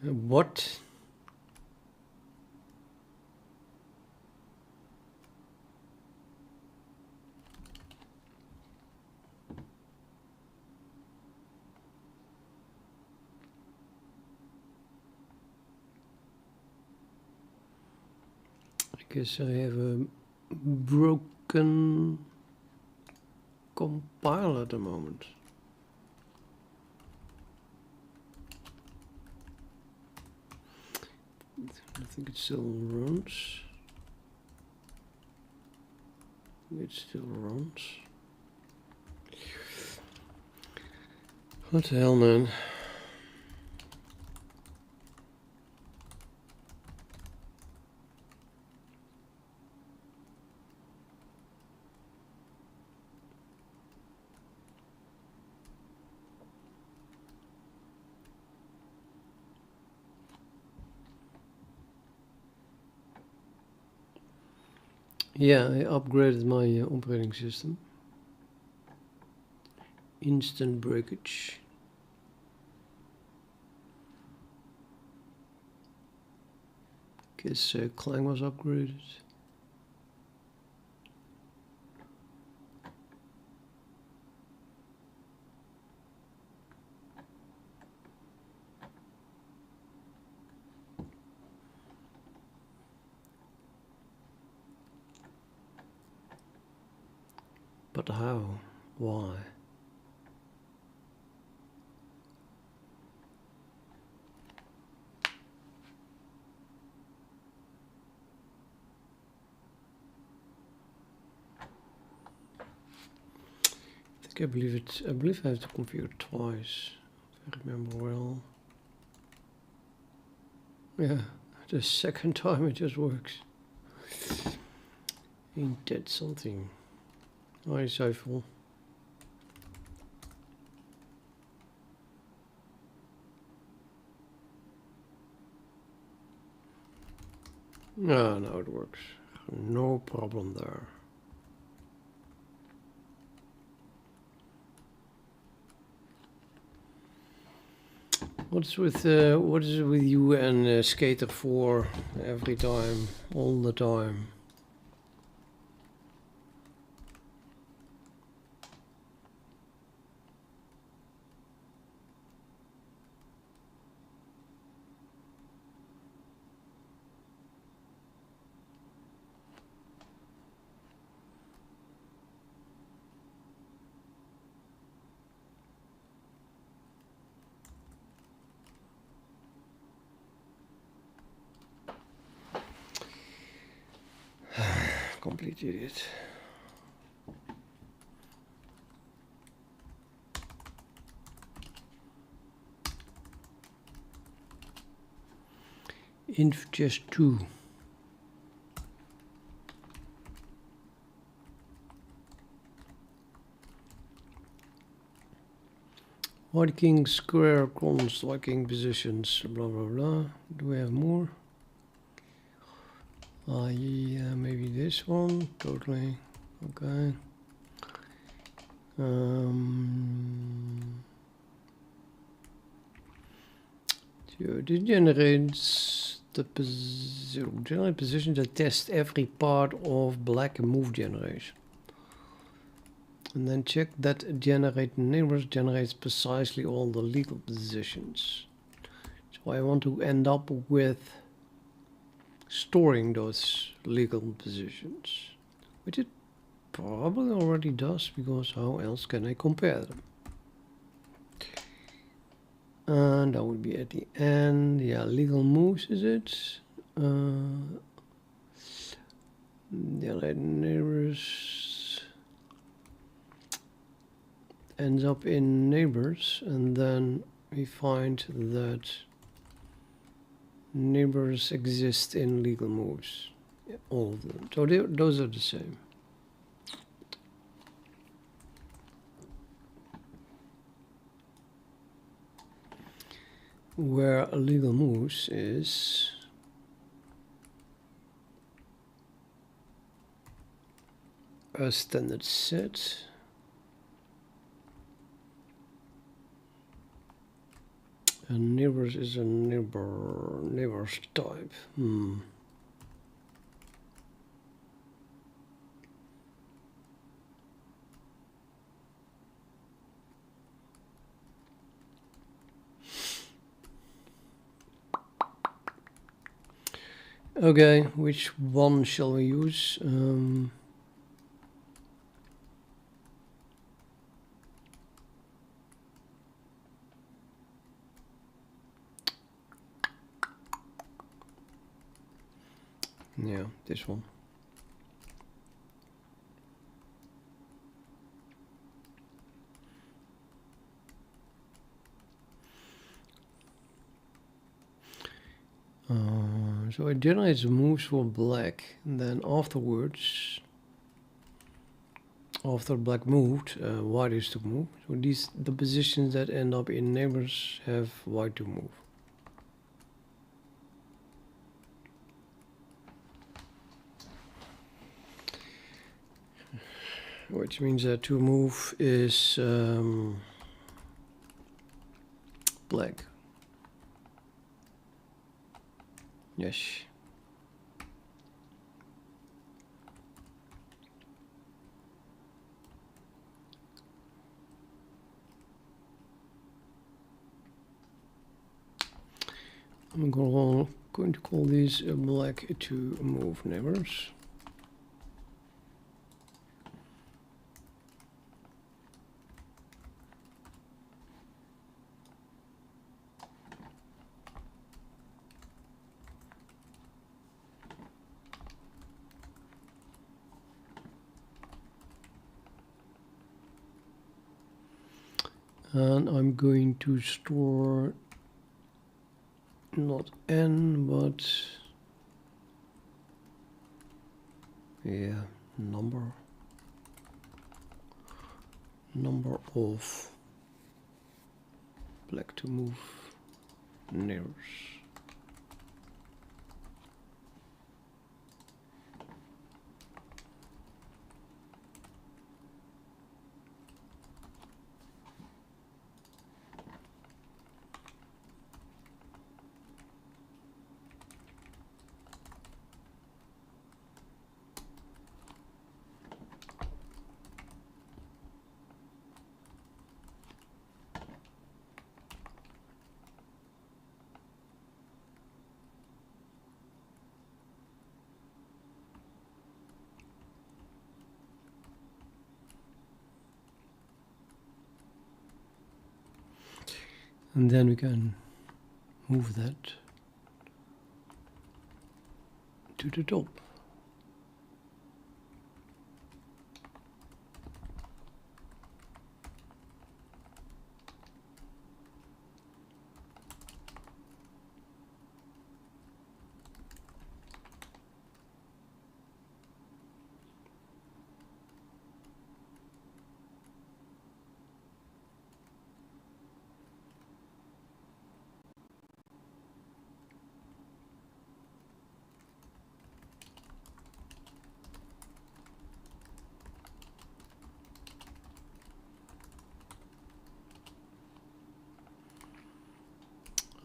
What? I guess I have a broken compiler at the moment. I think it still runs. It still runs. What the hell, man? Yeah, I upgraded my operating system. Instant breakage. Guess Clang was upgraded. But how? Why? I believe it. I believe I have to configure it twice, if I remember well. Yeah, the second time it just works. Ain't that something? Hi, Seifel. No, it works. No problem there. What is it with you and Skater 4 every time, all the time? Complete idiot. Inf just 2. White king square cons, white king positions, blah blah blah. Do we have more? Yeah, maybe this one. Totally. Okay. So this generates the generate position that tests every part of black move generation. And then check that generate neighbors generates precisely all the legal positions. So I want to end up with storing those legal positions, which it probably already does, because how else can I compare them? And that would be at the end. Yeah, legal moves is it? Generate neighbors ends up in neighbors, and then we find that neighbors exist in legal moves, yeah, all of them. So those are the same. Where legal moves is a standard set. And neighbors is a neighbors type. Okay, which one shall we use? Yeah, this one. So it generates moves for black, and then afterwards, after black moved, white is to move. So the positions that end up in neighbors have white to move. Which means that to move is black. Yes. I'm going to call these black to move neighbors. And I'm going to store not n, but yeah, number of black to move neighbors. And then we can move that to the top.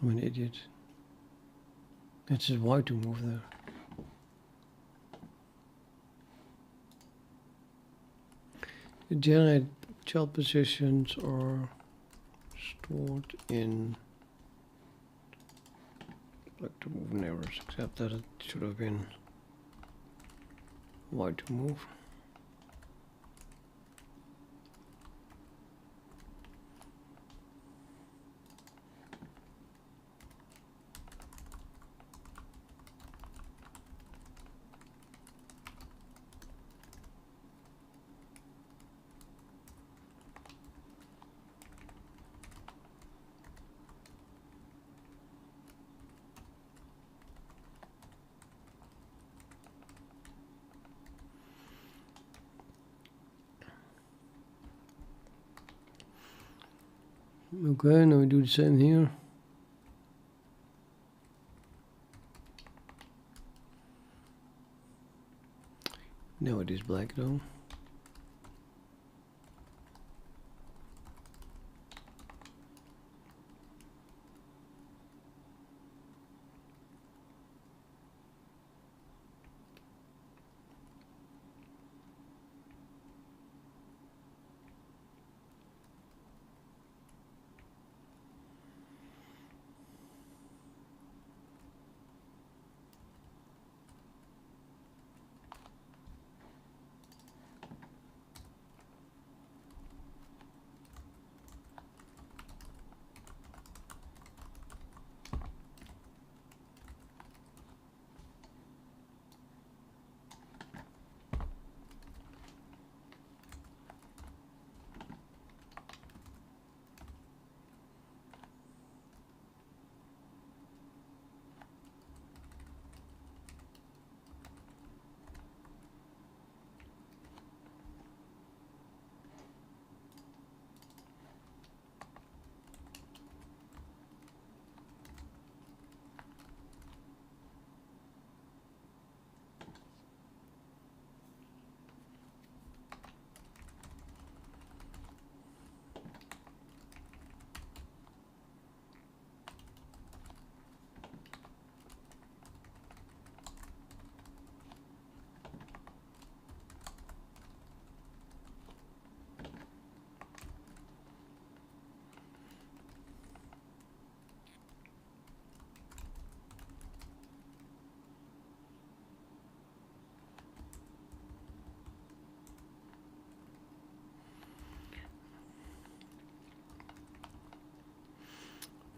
I'm an idiot. It's just white to move there. The generate child positions are stored in black to move neighbors, except that it should have been white to move. Okay, now we do the same here. Now it is black though.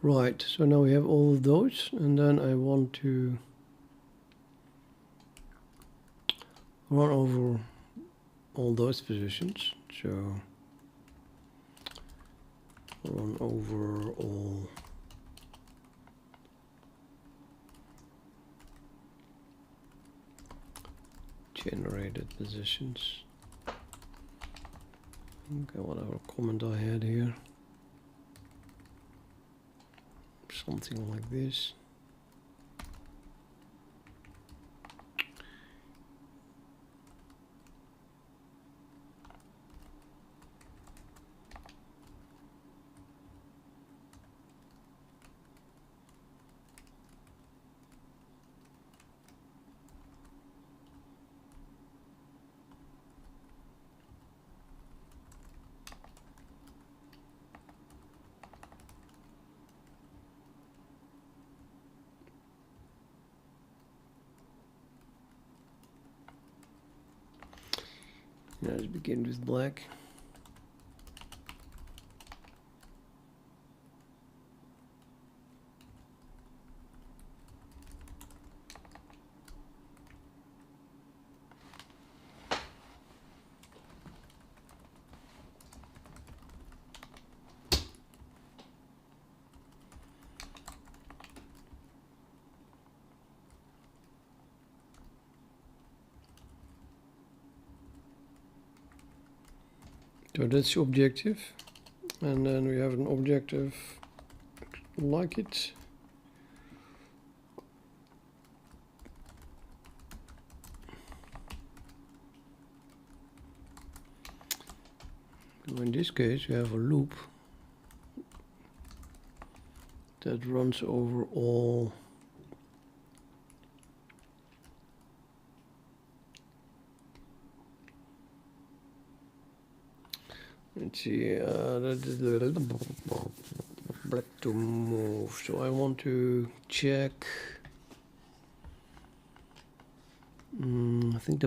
Right, so now we have all of those, and then I want to run over all those positions. So run over all generated positions. Okay, whatever comment I had here. Something like this. Let's begin with black. So that's the objective, and then we have an objective like it. So in this case, we have a loop that runs over all let's see, black to move. So I want to check. I think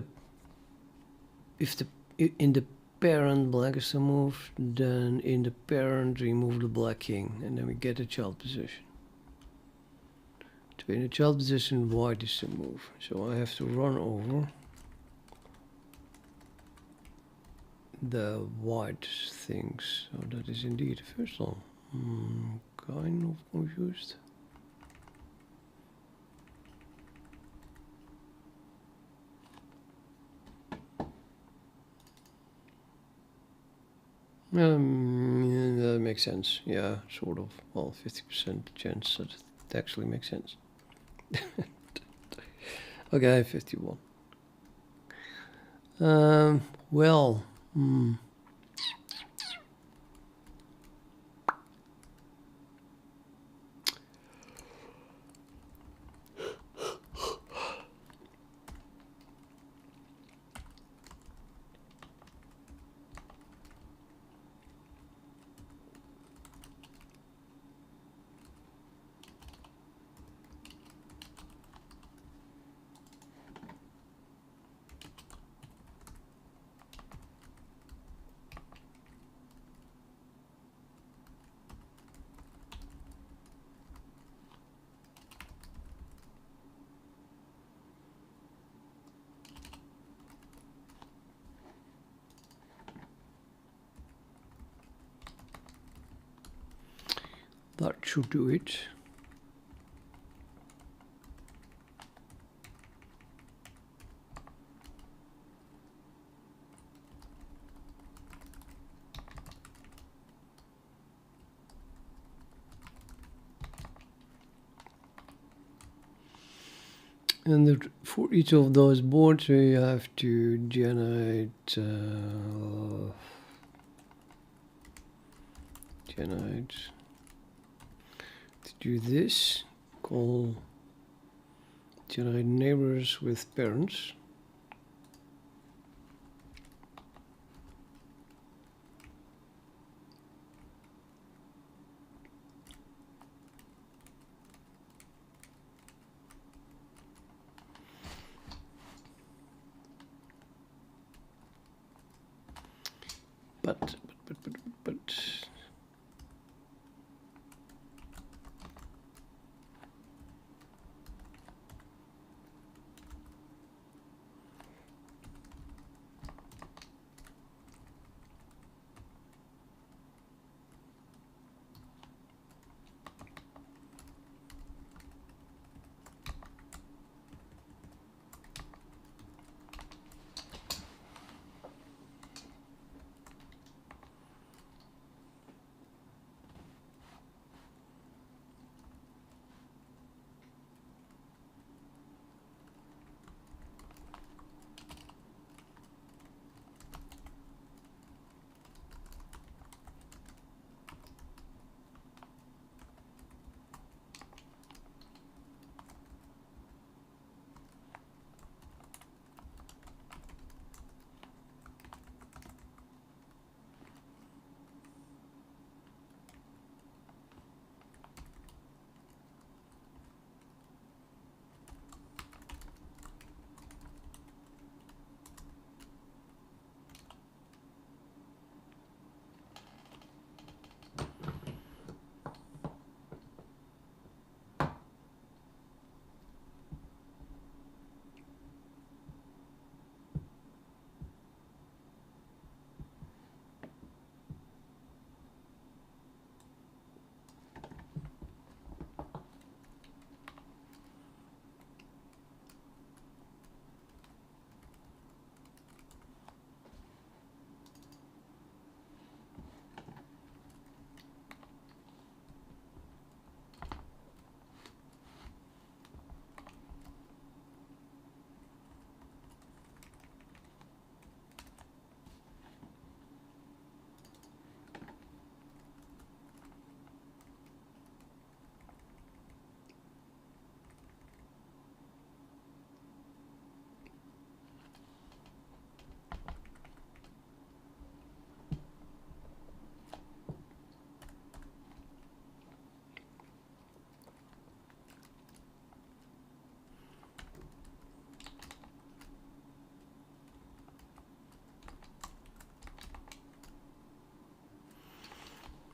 if in the parent black is to move, then in the parent remove the black king, and then we get a child position. So in the child position, white is to move. So I have to run over the white things. So that is indeed the first one. Kind of confused. Yeah, that makes sense. Yeah, sort of. Well, 50% chance that it actually makes sense. Okay, 51. Well. That should do it. And for each of those boards, we have to generate to do this. Call generate neighbors with parents. But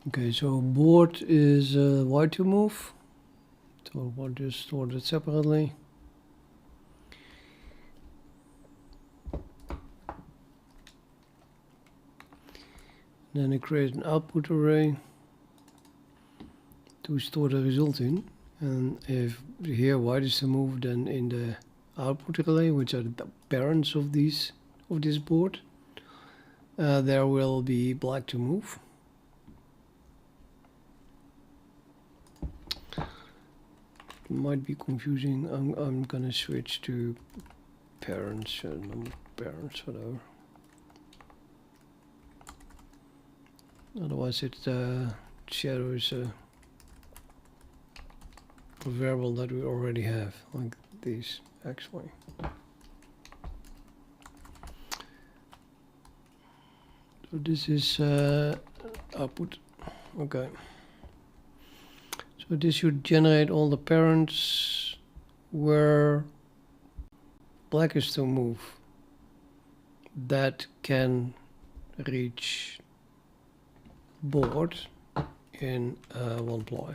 Okay, so board is Y to move. So we'll just store it separately. Then I create an output array to store the result in. And if here Y is to move, then in the output array, which are the parents of this board, there will be black to move. Might be confusing. I'm gonna switch to parents, number of parents, whatever. Otherwise, it shadows a variable that we already have, like these XY. So this is output. Okay. So this should generate all the parents where black is to move that can reach board in one ploy.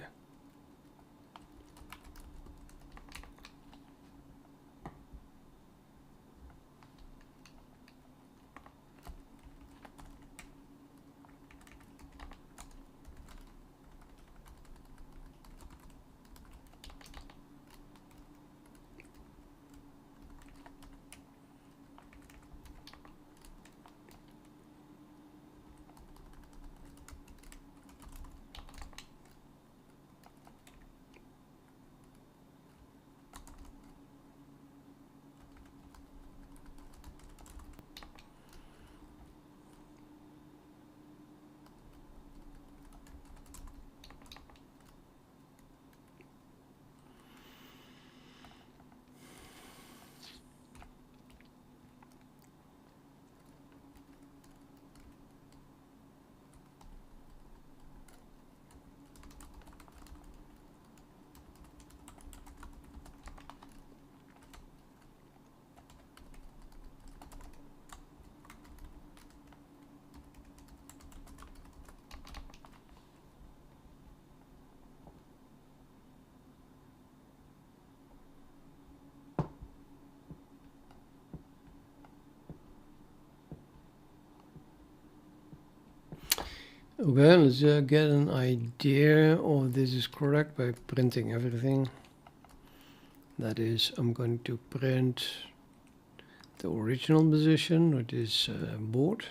Okay, let's get an idea of this is correct by printing everything. That is, I'm going to print the original position, which is board.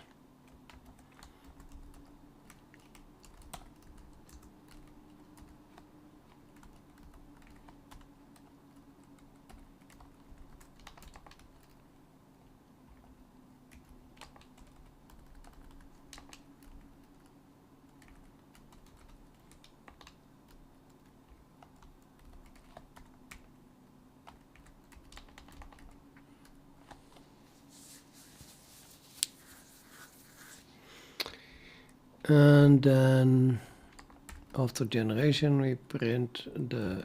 And then after generation, we print the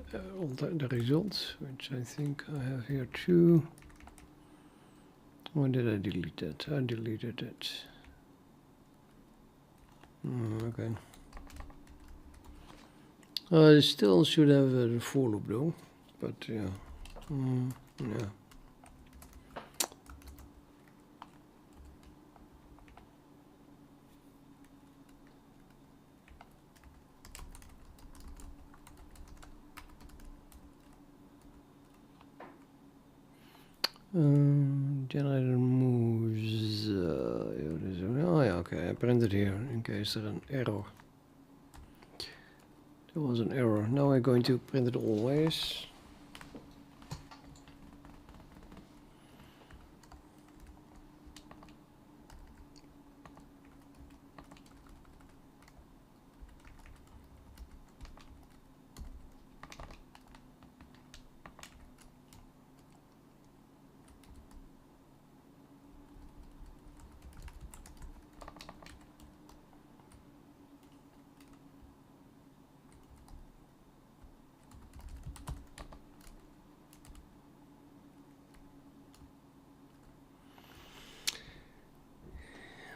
results, which I think I have here too. When did I delete it? I deleted it. Okay. I still should have a for loop though, but yeah. Yeah. Generator moves. Oh yeah, okay. I printed here in case there's an error. There was an error. Now we're going to print it always.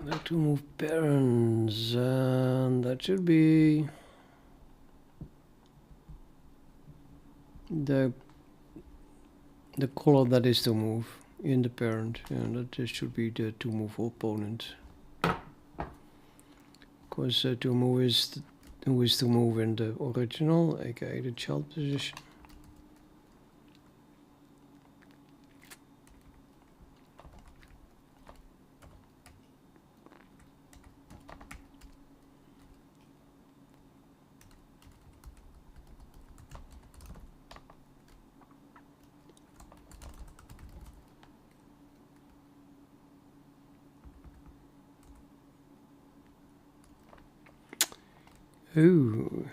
Back to move parents, and that should be the color that is to move in the parent, and that should be the to move opponent. Because to move is who is to move in the original, aka the child position. Ooh.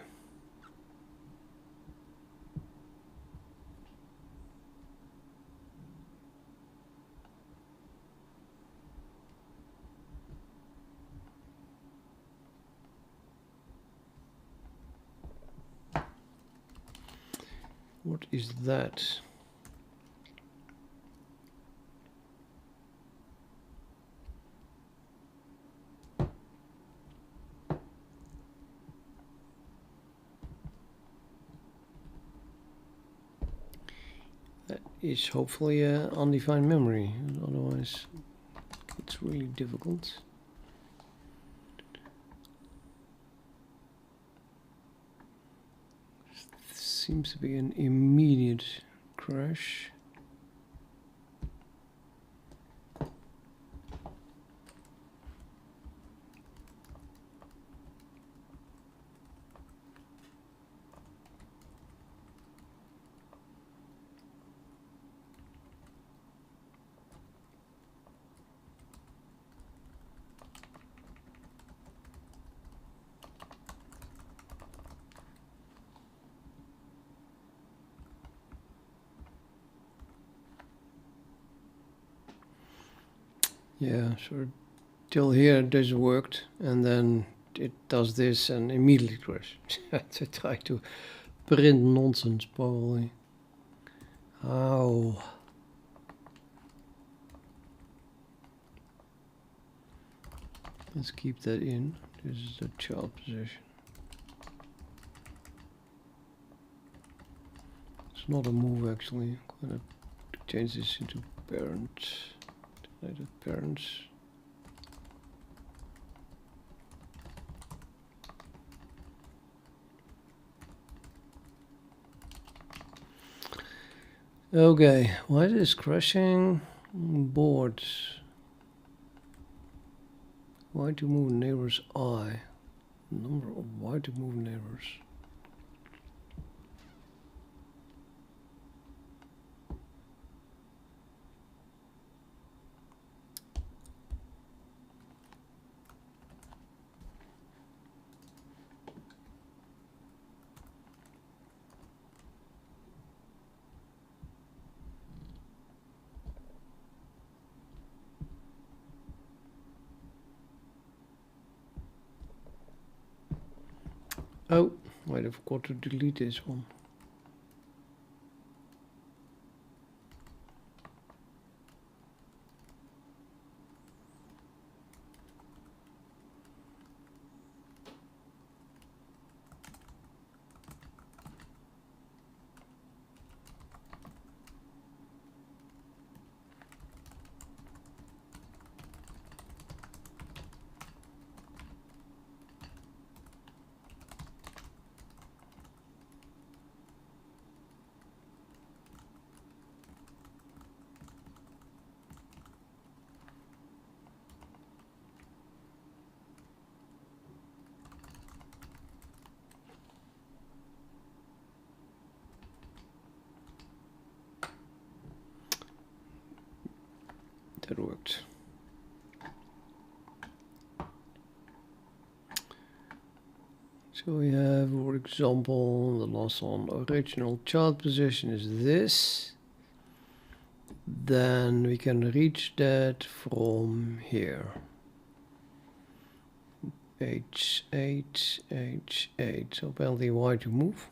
What is that? That is hopefully undefined memory, otherwise it's really difficult. Seems to be an immediate crash. Yeah, so till here this worked, and then it does this and immediately crash. To try to print nonsense, probably. Ow. Let's keep that in. This is the child position. It's not a move actually. I'm gonna change this into parent. Deleted parents. Okay, why is this crashing? Board. Why to move neighbors I? Number of why to move neighbors. Oh, might have got to delete this one. That worked. So we have, for example, the last one, original child position is this. Then we can reach that from here. H8, H8. So apparently white to move.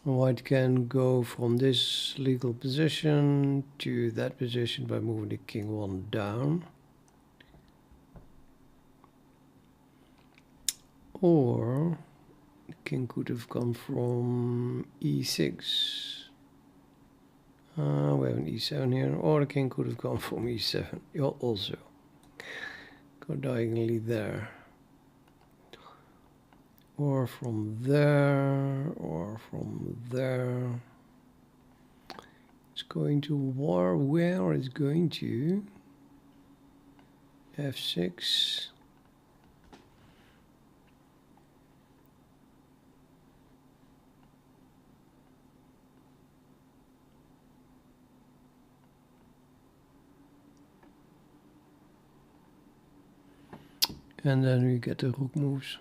White can go from this legal position to that position by moving the king one down. Or the king could have come from e6. We have an e7 here, or the king could have come from e7. Also, go diagonally there, or from there, or from there. It's going to war. Where it's going to f6. And then we get the rook moves.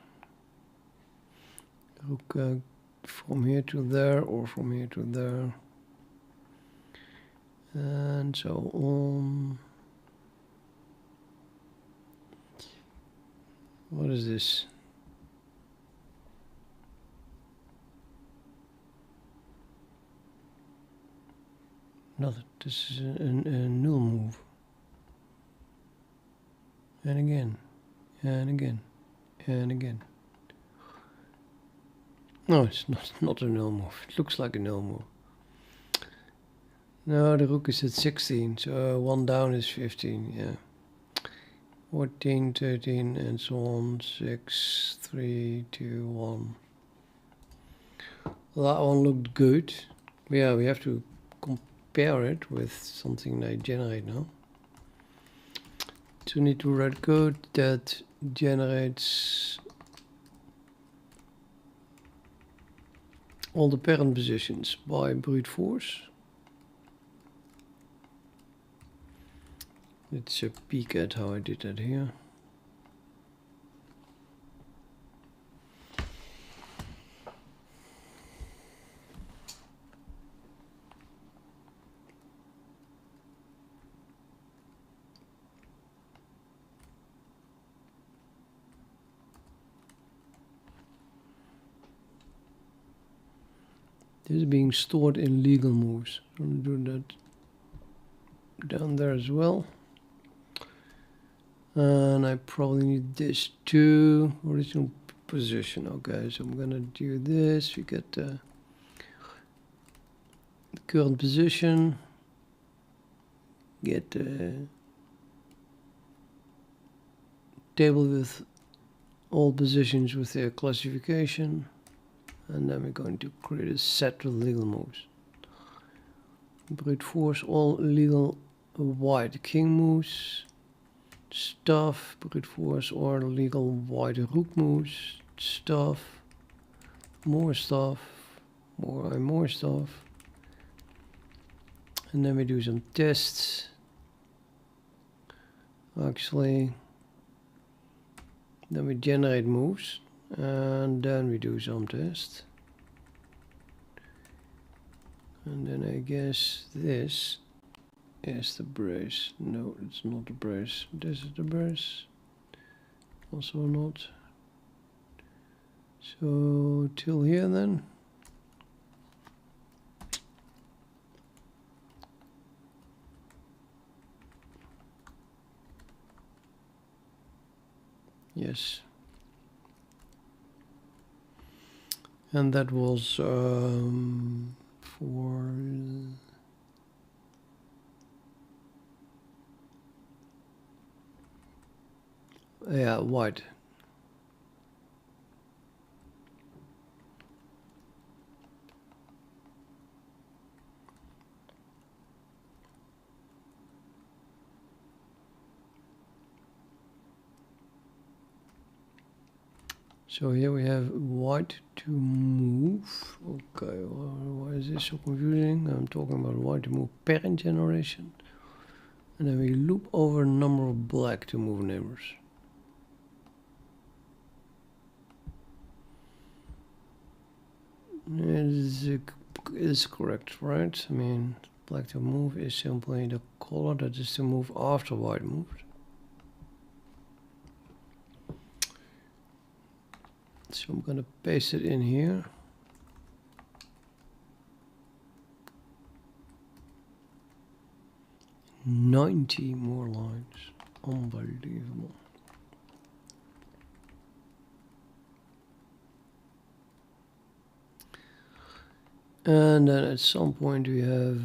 Rook from here to there, or from here to there. And so on. What is this? Nothing. This is a null move. And again. And again. And again. No, it's not a null move. It looks like a null move. No, the rook is at 16, so 1 down is 15, yeah. 14, 13, and so on. 6, 3, 2, 1. Well, that one looked good. Yeah, we have to compare it with something I generate now. So we need to write code that generates all the parent positions by brute force. Let's peek at how I did that here. This is being stored in legal moves. I'm going to do that down there as well. And I probably need this too. Original position. Okay, so I'm gonna do this. We get the current position. Get the table with all positions with their classification. And then we're going to create a set of legal moves. Brute force all legal white king moves. Stuff, brute force or legal white rook moves. Stuff, more stuff, more and more stuff. And then we do some tests. Actually, then we generate moves. And then we do some tests. And then I guess this is the brace. No, it's not the brace. This is the brace. Also not. So till here then. Yes. And that was for yeah, white. So here we have white to move. Okay, well, why is this so confusing? I'm talking about white to move parent generation. And then we loop over a number of black to move neighbors. It is correct, right? I mean, black to move is simply the color that is to move after white moved. So I'm going to paste it in here. "90 more lines. Unbelievable. And then at some point we have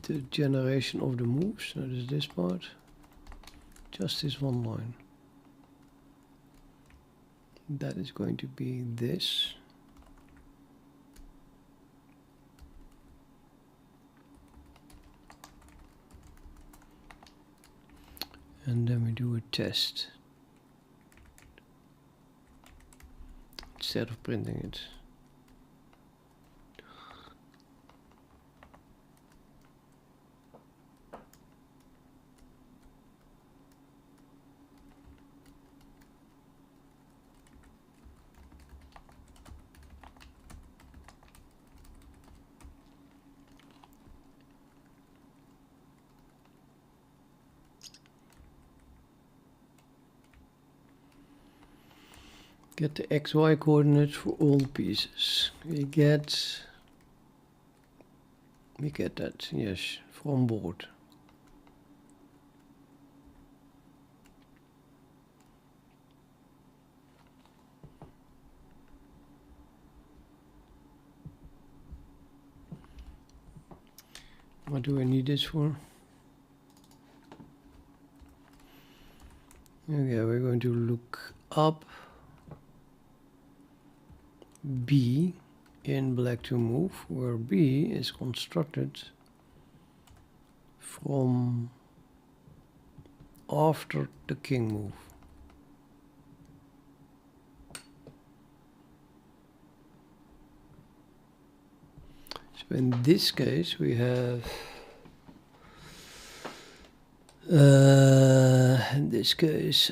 the generation of the moves. That is this part. Just this one line. That is going to be this. And then we do a test instead of printing it. Get the XY coordinates for all pieces. We get that, yes, from board. What do I need this for? Okay, we're going to look up B in black to move, where B is constructed from after the king move. So in this case we have in this case,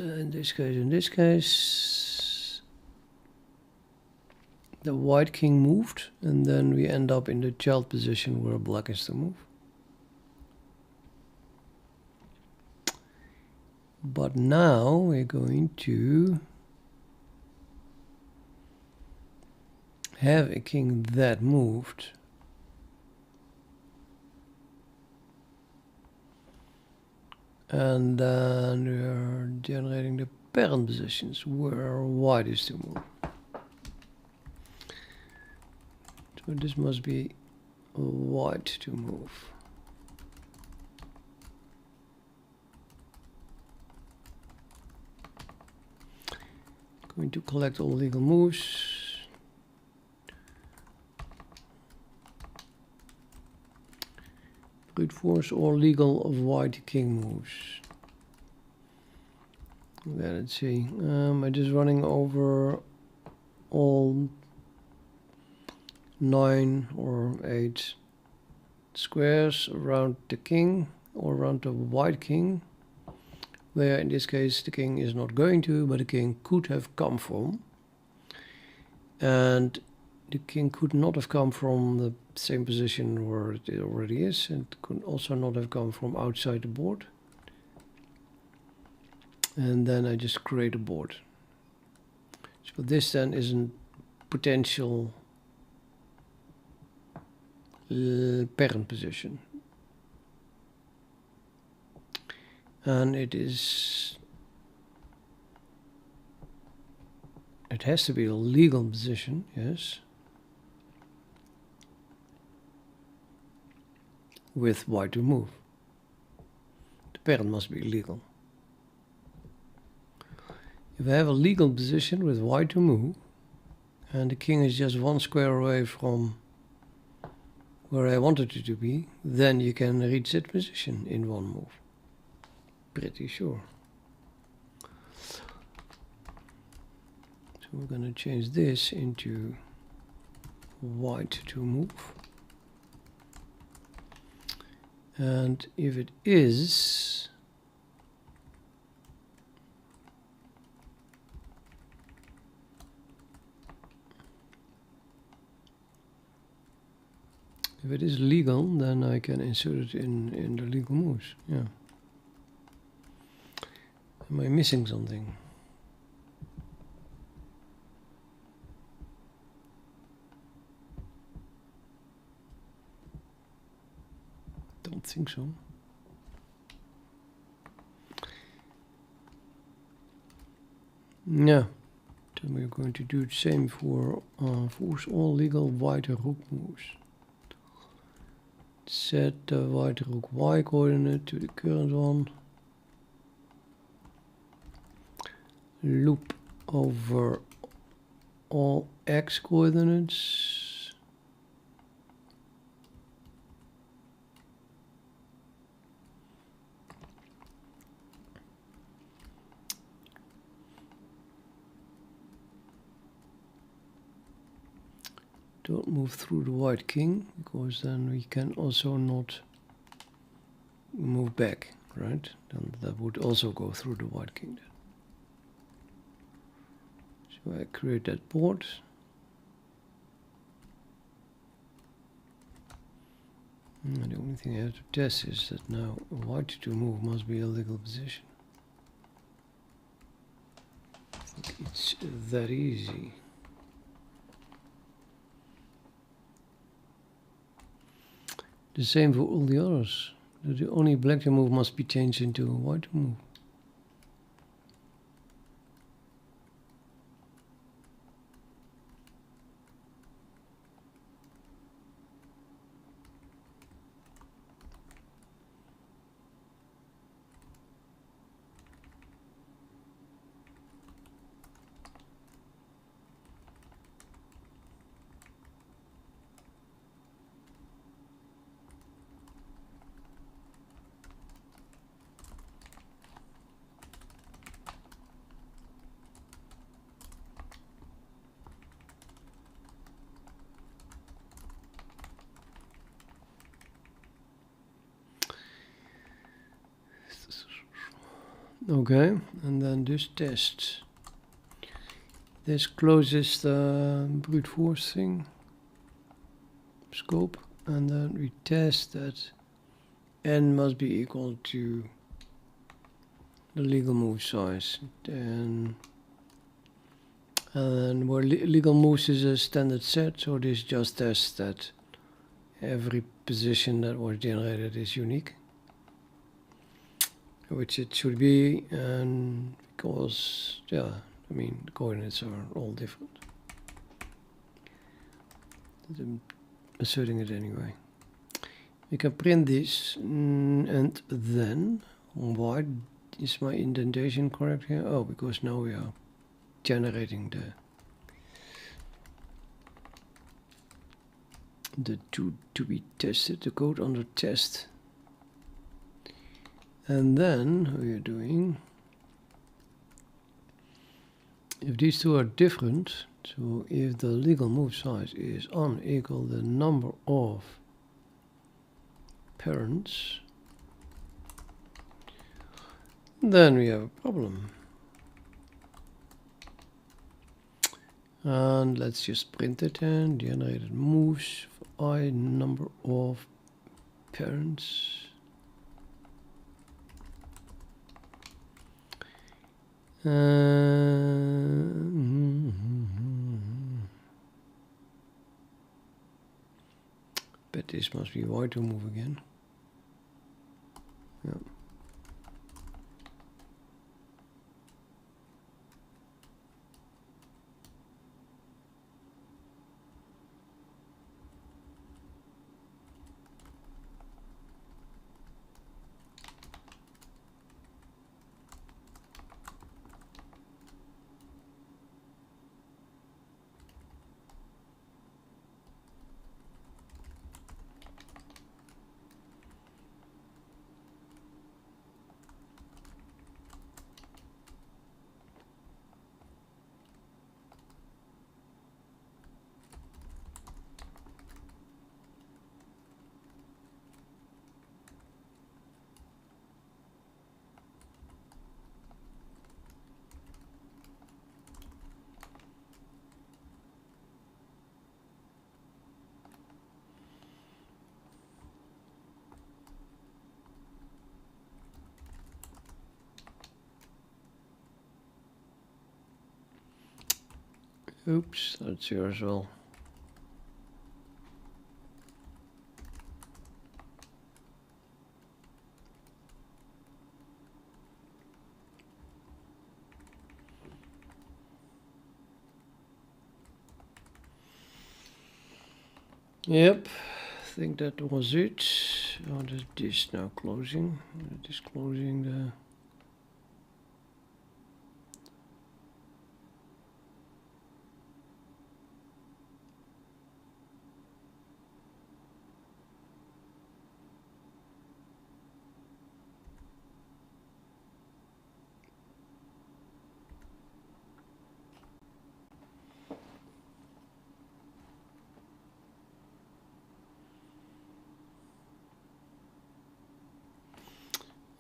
the white king moved, and then we end up in the child position where black is to move. But now we're going to have a king that moved. And then we are generating the parent positions where white is to move. So this must be white to move. Going to collect all legal moves. Brute force or legal of white king moves. Okay, let's see. I'm just running over all 9 or 8 squares around the king or around the white king, where in this case the king is not going to, but the king could have come from. And the king could not have come from the same position where it already is, and could also not have come from outside the board. And then I just create a board. So this then is a potential parent position. And it has to be a legal position, yes, with white to move. The parent must be legal. If I have a legal position with white to move, and the king is just 1 square away from where I wanted it to be, then you can reach that position in 1 move. Pretty sure. So we're going to change this into white to move. And if it is, legal, then I can insert it in the legal moves. Yeah. Am I missing something? Don't think so. Yeah, Then we're going to do the same for force all legal white rook moves. Set the white rook y coordinate to the current one. Loop over all x coordinates. Don't move through the white king, because then we can also not move back, right? Then that would also go through the white king then. So I create that board. And the only thing I have to test is that now white to move must be a legal position. I think it's that easy. The same for all the others. The only black to move must be changed into a white to move. Okay, and then this test. This closes the brute force thing, scope, and then we test that n must be equal to the legal move size. And where legal moves is a standard set, so this just tests that every position that was generated is unique, which it should be, and because, yeah, I mean, the coordinates are all different. I'm asserting it anyway. We can print this, and then, why is my indentation correct here? Oh, because now we are generating the to be tested, the code under test. And then we are doing, if these two are different, so if the legal move size is unequal the number of parents, then we have a problem. And let's just print it in, generated moves for I number of parents. But this must be Y to move again. Yeah. Oops, that's here as well. Yep, I think that was it. Oh, there's this now closing. This closing the.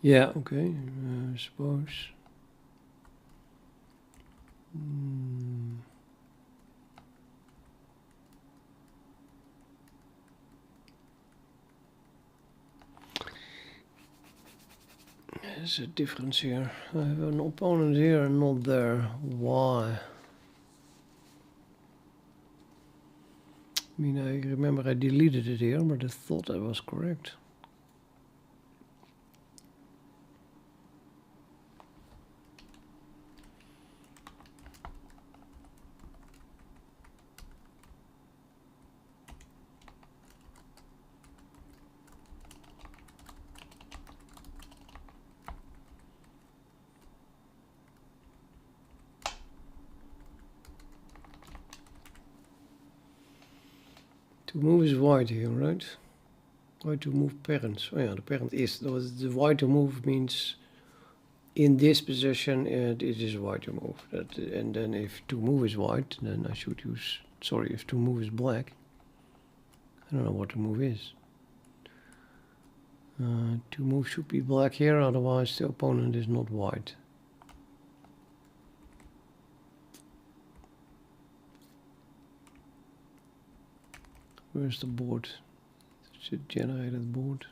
Yeah, okay, I suppose. There's a difference here. I have an opponent here and not there. Why? I mean, I remember I deleted it here, but I thought that was correct. To move is white here, right? White to move parents. Oh yeah, the parent is. The white to move means in this position it is white to move. And then if to move is white, then I should use. Sorry, if to move is black. I don't know what to move is. To move should be black here, otherwise the opponent is not white. Where's the board? Should generate a board.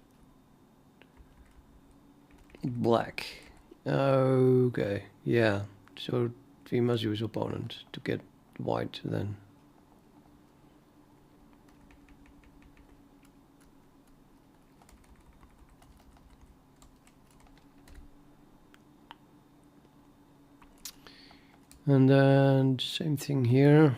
Black. Okay, yeah. So we must use opponent to get white then. And then same thing here.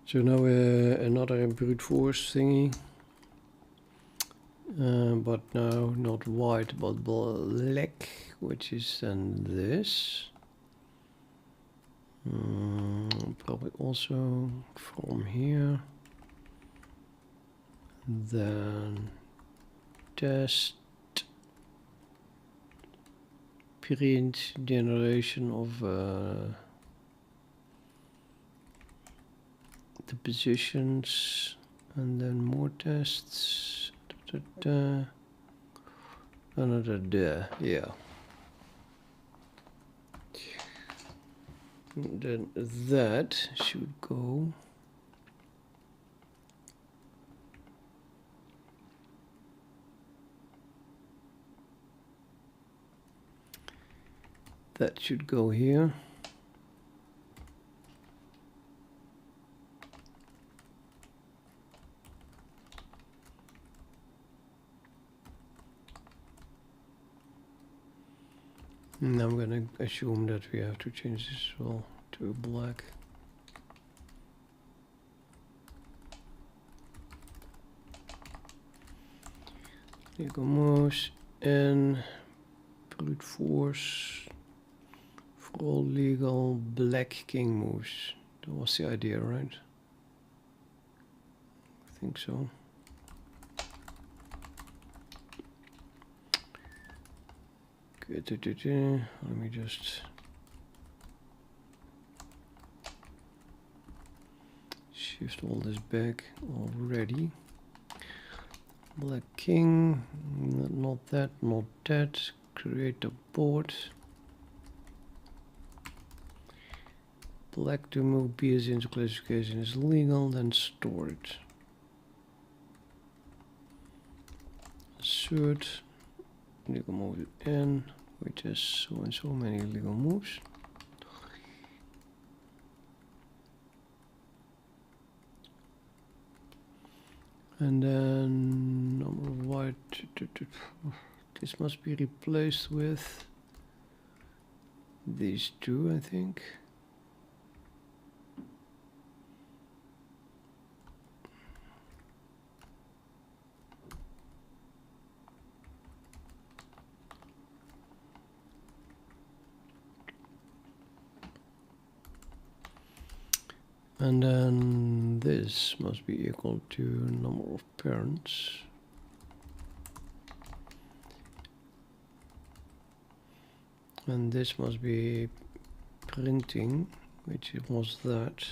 So now another brute force thingy. But now not white but black, which is then this. Probably also from here. Then test print generation of the positions, and then more tests. Another yeah. And then that should go. That should go here. And I'm gonna assume that we have to change this as well to black. Legal moves and brute force for all legal black king moves. That was the idea, right? I think so. Good. Let me just shift all this back already. Black king, not that, not that. Create a board. Black to move pieces into classification is legal, then store it. Assert. Legal move in, which has so and so many legal moves. And then number of white. This must be replaced with these two, I think. And then this must be equal to number of parents. And this must be printing, which was that.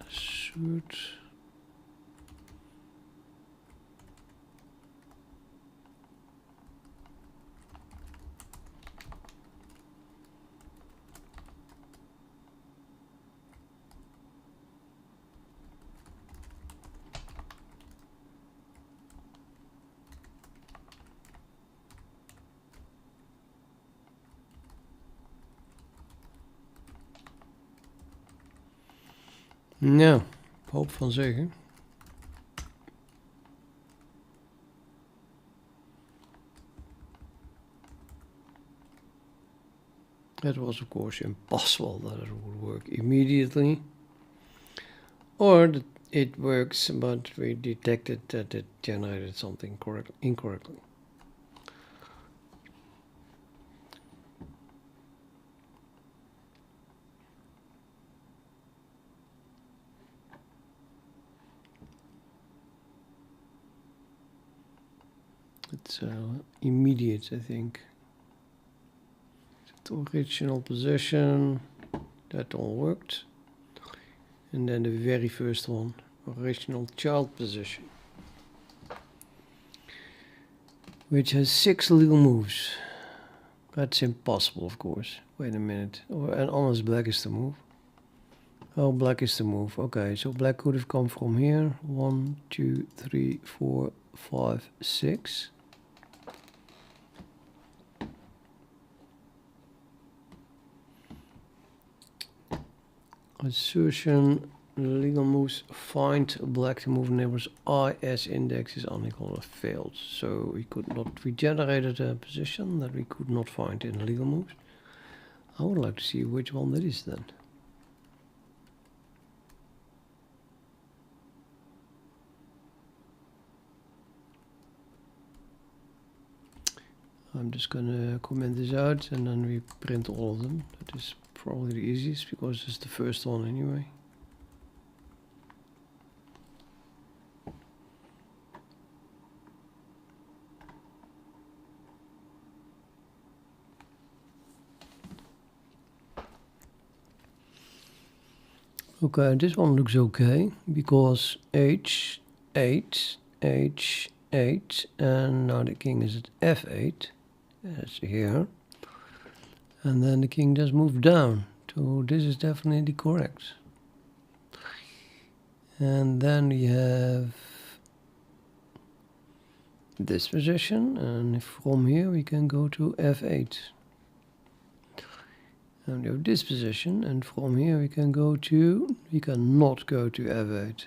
Shoot. Nou, hoop van zeggen. It was of course impossible that it would work immediately. Or that it works, but we detected that it generated something incorrectly. It's immediate, I think. The original position, that all worked. And then the very first one, original child position, which has 6 legal moves. That's impossible, of course. Wait a minute. And honest black is the move. Oh, black is the move. Okay, so black could have come from here. 1, 2, 3, 4, 5, 6. Assertion, legal moves, find black to move neighbors I as index is unequal or failed. So we could not, we generated a position that we could not find in legal moves. I would like to see which one that is then. I'm just gonna comment this out and then we print all of them. That is probably the easiest because it's the first one anyway. Okay, this one looks okay because H, 8, H, 8, and now the king is at F8. That's here. And then the king does move down. So this is definitely correct. And then we have this position, and from here we can go to F8. And we have this position, and from here we can go to, we cannot go to F8.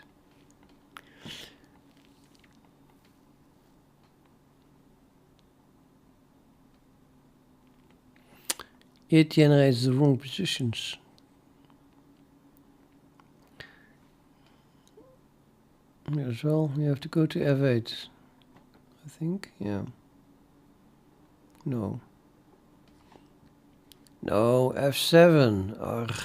It generates the wrong positions. As well, we have to go to F8. I think, yeah. No. No, F7. Ugh.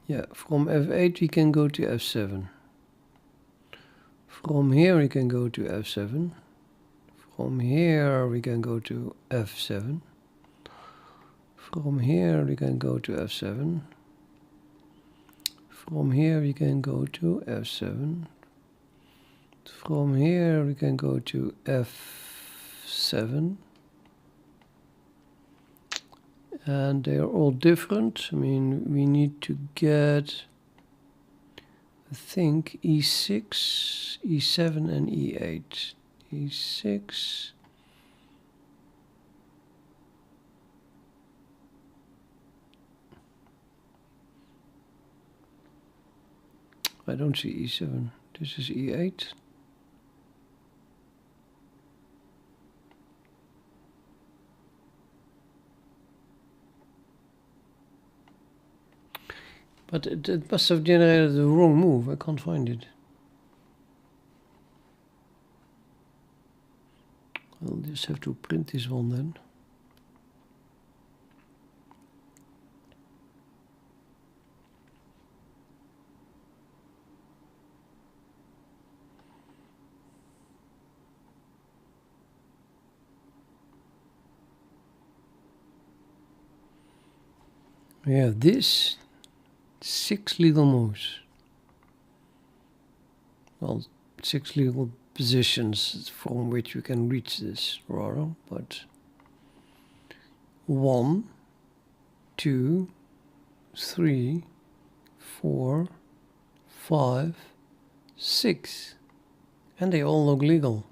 Yeah, from F8 we can go to F7. From here we can go to F7. From here we can go to F7. From here we can go to F7. From here we can go to F7. From here we can go to F7. And they are all different. I mean, we need to get, I think, E6, E7 and E8. E6. I don't see E7. This is E8. But it must have generated the wrong move. I can't find it. I'll just have to print this one then. Yeah, this 6 legal moves. Well, 6 legal positions from which we can reach this rather, but 1, 2, 3, 4, 5, 6, and they all look legal.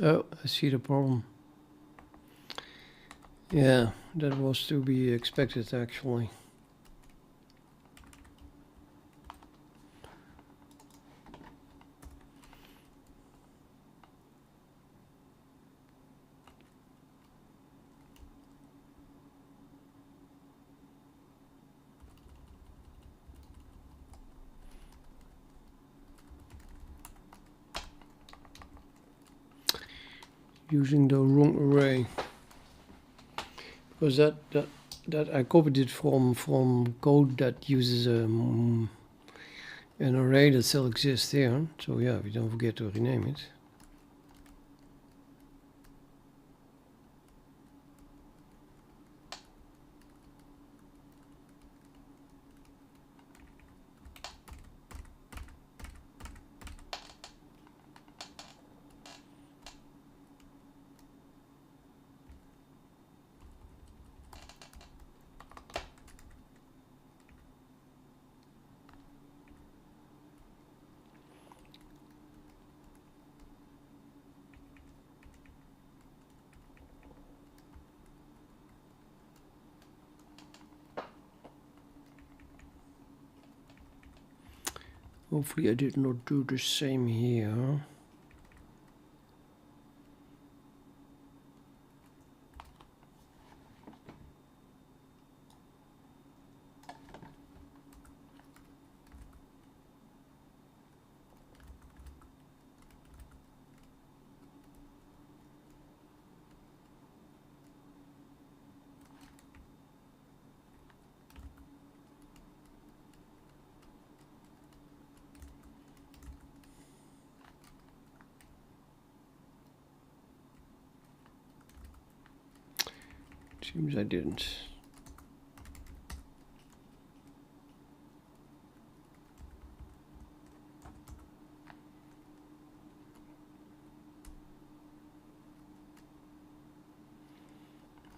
Oh, I see the problem. Yeah, that was to be expected actually. Using the wrong array. Because that I copied it from code that uses an array that still exists here. So yeah, we don't forget to rename it. Hopefully I did not do the same here. Seems I didn't.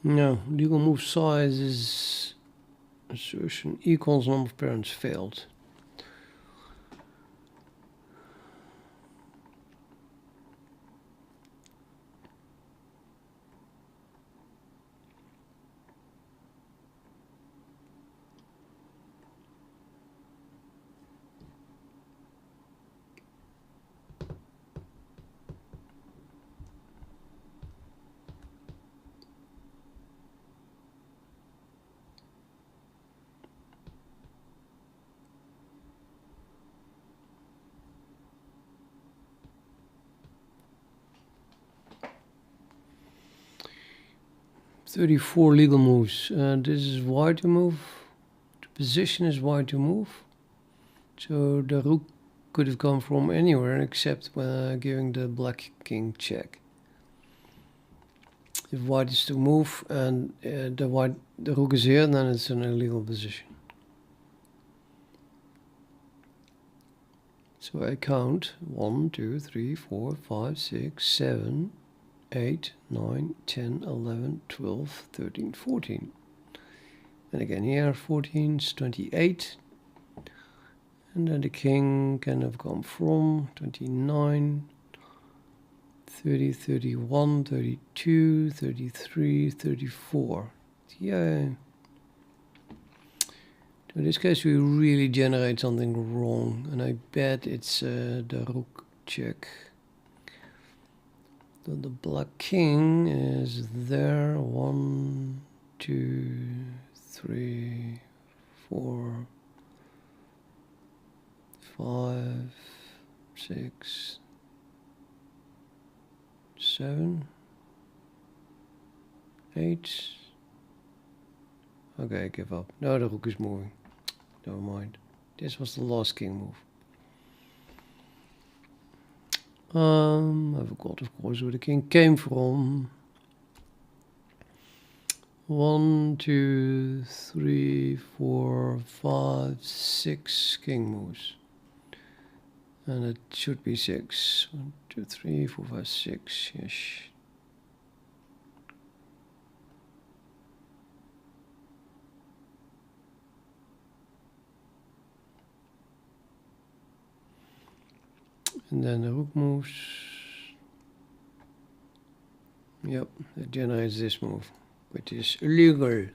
No, legal move size is assertion equals number of parents failed. .34 legal moves. This is wide to move. The position is wide to move. So the rook could have come from anywhere except giving the black king check. If white is to move and the rook is here, then it's an illegal position. So I count 1, 2, 3, 4, 5, 6, 7, 8, 9, 10, 11, 12, 13, 14. And again here 14 is 28. And then the king can have come from 29, 30, 31, 32, 33, 34. Yeah. In this case we really generate something wrong. And I bet it's the rook check. So the black king is there. 1, 2, 3, 4, 5, 6, 7, 8. Okay, I give up. No, the rook is moving. Never mind. This was the last king move. I forgot, of course, where the king came from. 1, 2, 3, 4, 5, 6 king moves. And it should be 6. 1, 2, 3, 4, 5, 6. Yes. And then the rook moves. Yep, it generates this move, which is illegal.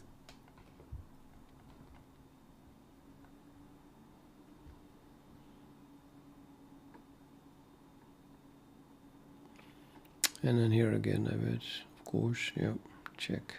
And then here again, I bet, of course, yep, check.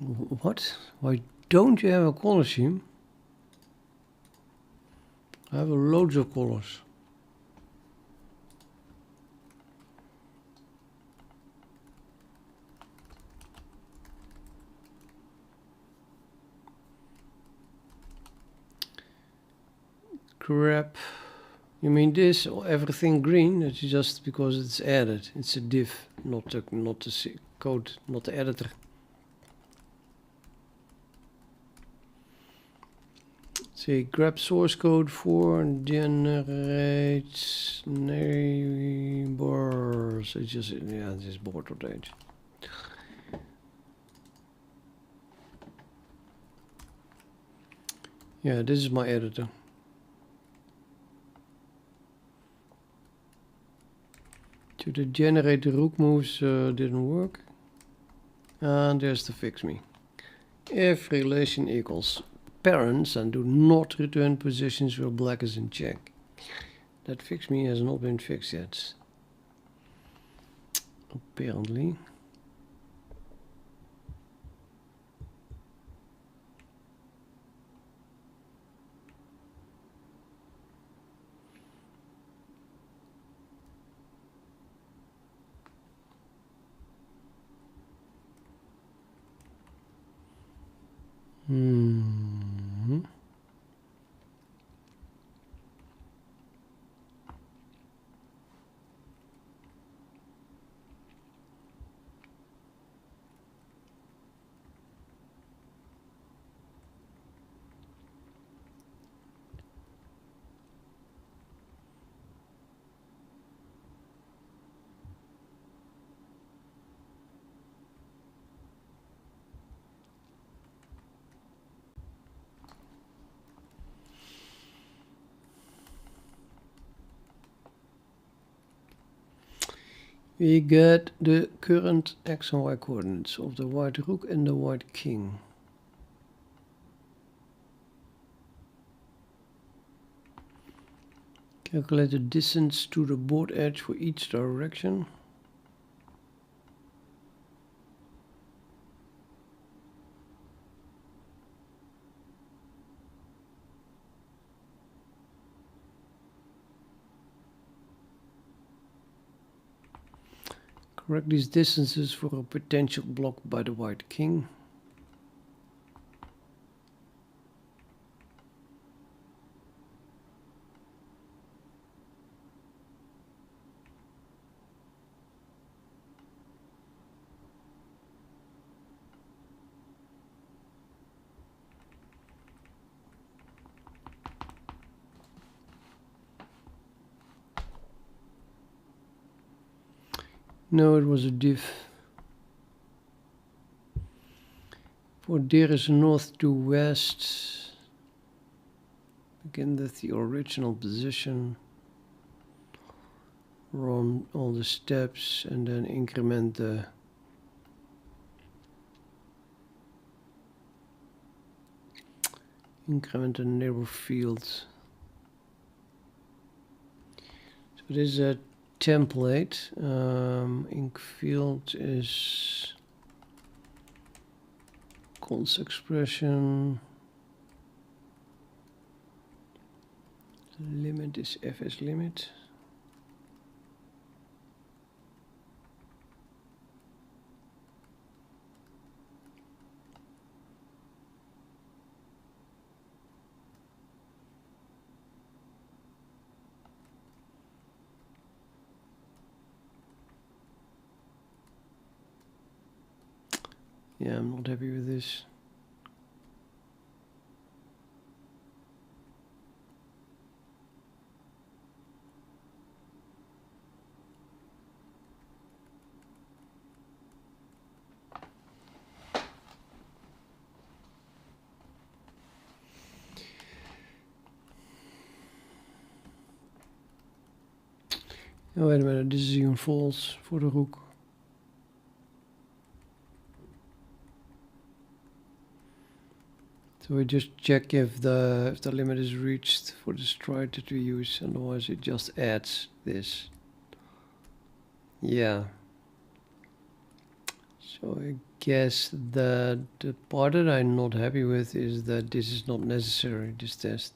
What? Why don't you have a color scheme? I have loads of colors. Crap. You mean this or everything green? That's just because it's added. It's a div, not the code, not the editor. Say grab source code for generate neighbors. It's just this is board.h. Yeah, this is my editor. To the generate the rook moves didn't work. And there's the fix me. If relation equals parents and do not return positions where black is in check. That fix me has not been fixed yet. Apparently. We get the current x and y coordinates of the white rook and the white king. Calculate the distance to the board edge for each direction. Correct these distances for a potential block by the white king. No, it was a div. For there is north to west. Begin with the original position. Run all the steps and then increment the neighbor field. So this is a template. Inc field is const expression. Limit is fs limit. Yeah, I'm not happy with this. Oh, wait a minute, this is even false for the rook. So we just check if the limit is reached for the stride that we use, otherwise it just adds this. Yeah. So guess that the part that I'm not happy with is that this is not necessary, this test.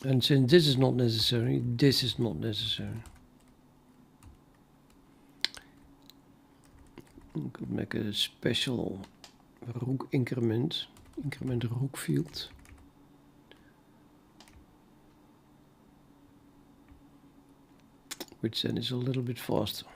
And since this is not necessary, this is not necessary. I could make a special rook increment rook field. Which then is a little bit faster.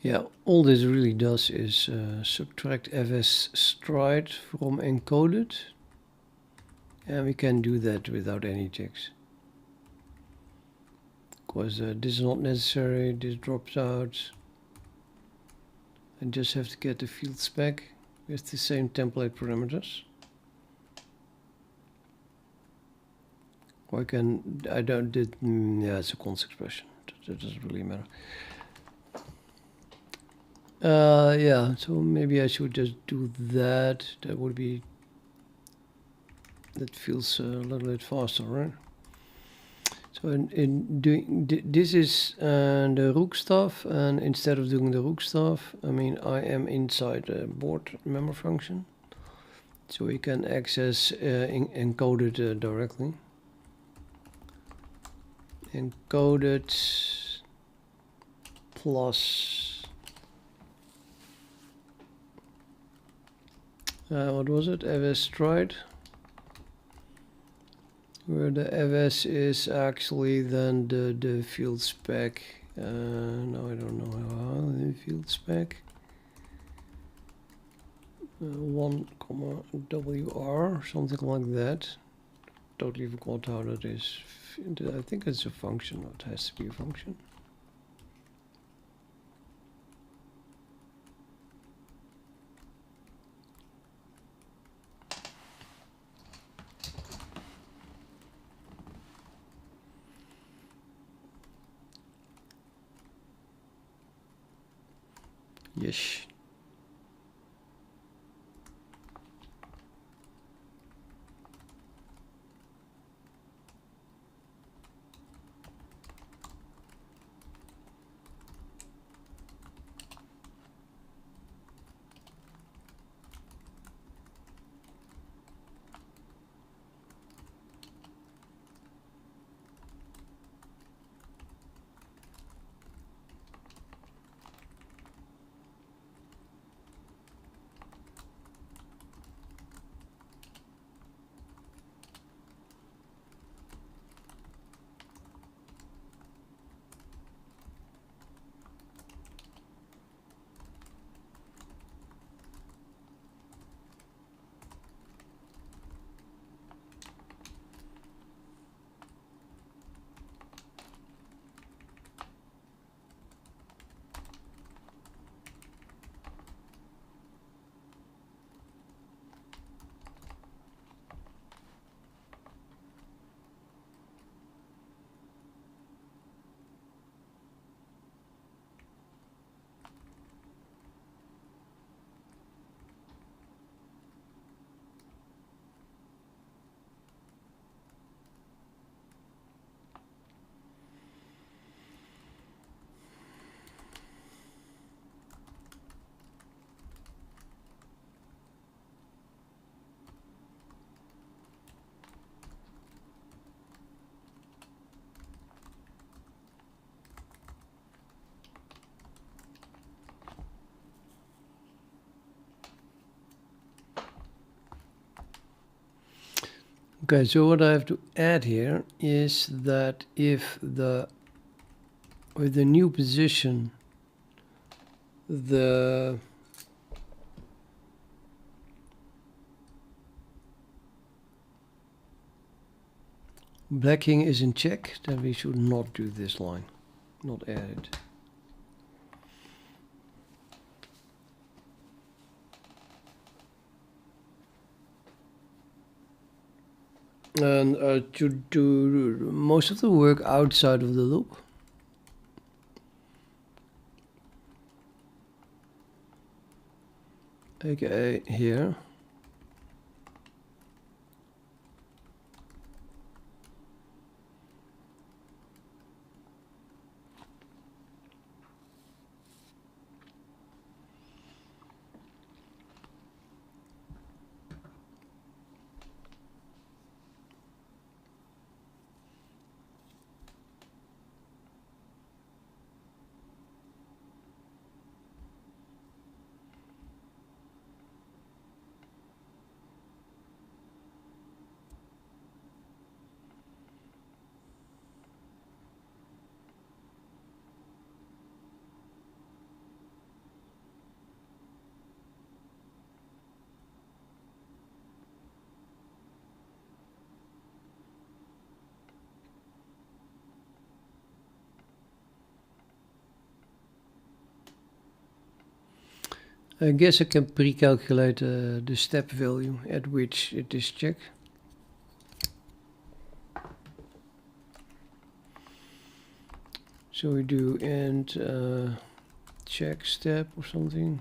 Yeah, all this really does is subtract fs stride from encoded, and we can do that without any checks. Because this is not necessary, this drops out. And just have to get the field spec with the same template parameters. Or yeah, it's a const expression. That doesn't really matter. Yeah, so maybe I should just do that. That feels a little bit faster, right? So in doing this is the rook stuff, and instead of doing the rook stuff, I mean I am inside the board member function, so we can access encoded directly. Encoded plus what was it? fs stride. Where the fs is actually then the field spec. No, I don't know how the field spec. 1, wr, something like that. Totally forgot how that is. I think it's a function. It has to be a function. Yes. Okay, so what I have to add here is that if with the new position, the Blacking is in check, then we should not do this line, not add it. And to do most of the work outside of the loop. Okay, here. I guess I can pre-calculate the step value at which it is checked. So we do end check step or something.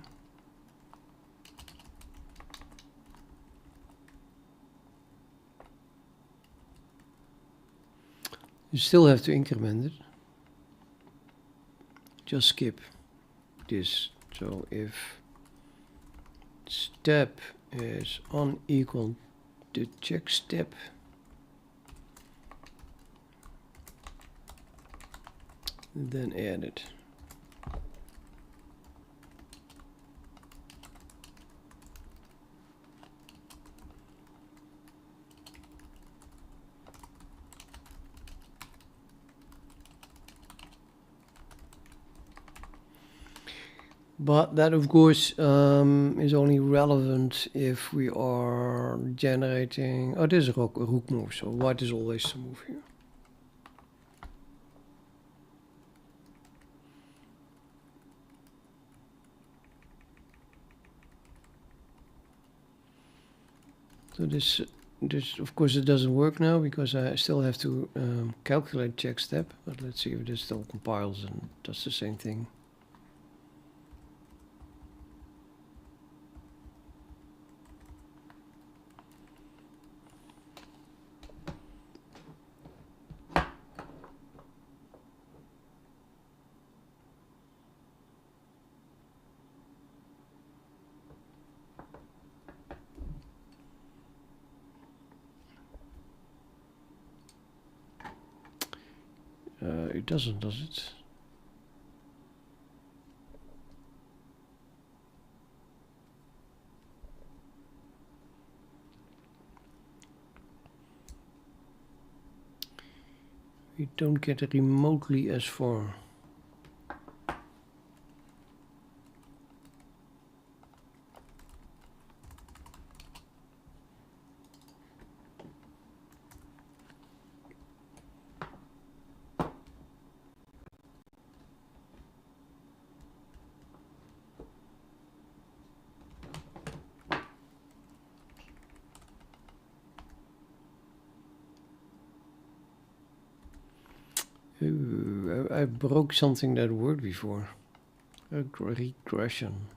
You still have to increment it. Just skip this. So if step is unequal to check step, then add it. But that, of course, is only relevant if we are generating... Oh, this is a rook move, so white is always to move here. So this of course, it doesn't work now because I still have to calculate check step. But let's see if this still compiles and does the same thing. It doesn't, does it? We don't get remotely as far. Ooh, I broke something that worked before. A regression.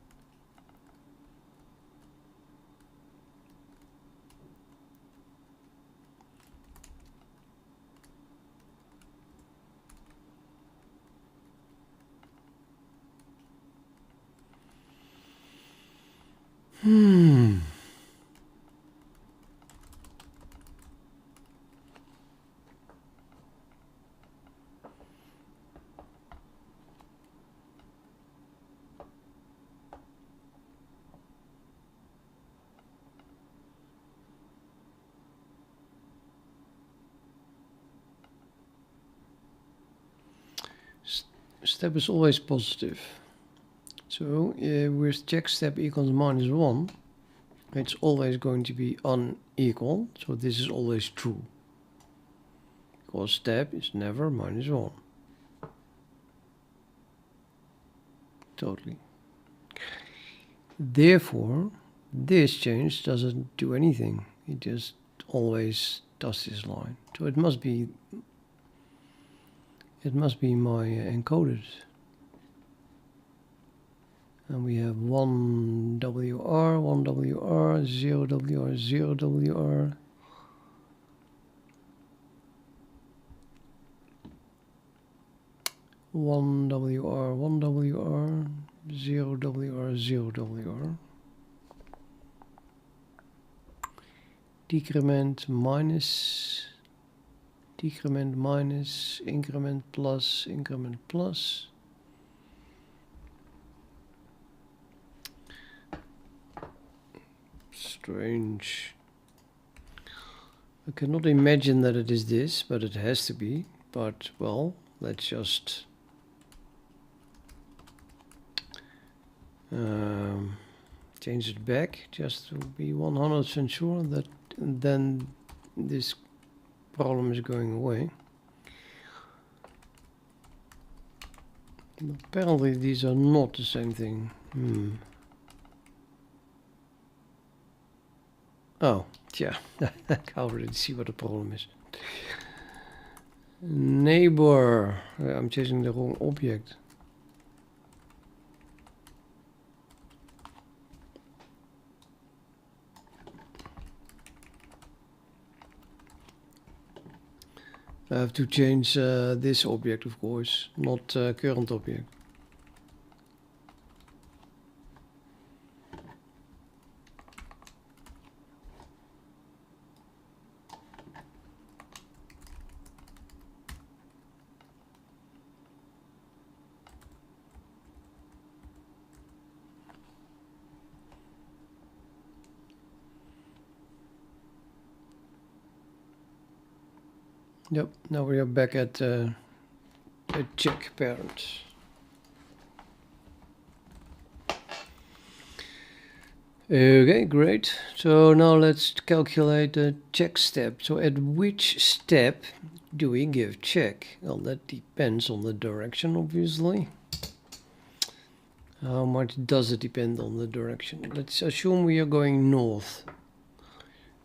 Step is always positive. So with check step equals -1, it's always going to be unequal. So this is always true. because step is never -1. Totally. Therefore, this change doesn't do anything. It just always does this line. So it must be my encoded. And we have 1 WR, 1 WR, 0 WR, 0 WR. One WR, 1 WR, 0 WR, 0 WR. Decrement minus, decrement minus, increment plus, increment plus. Strange. I cannot imagine that it is this, but it has to be. But, well, let's just change it back just to be 100% sure that then this problem is going away. Apparently these are not the same thing. Oh, yeah, I already see what the problem is. Neighbor, I'm chasing the wrong object. I have to change this object, of course, not current object. Yep, now we are back at a check parent. Okay, great. So now let's calculate the check step. So at which step do we give check? Well, that depends on the direction, obviously. How much does it depend on the direction? Let's assume we are going north.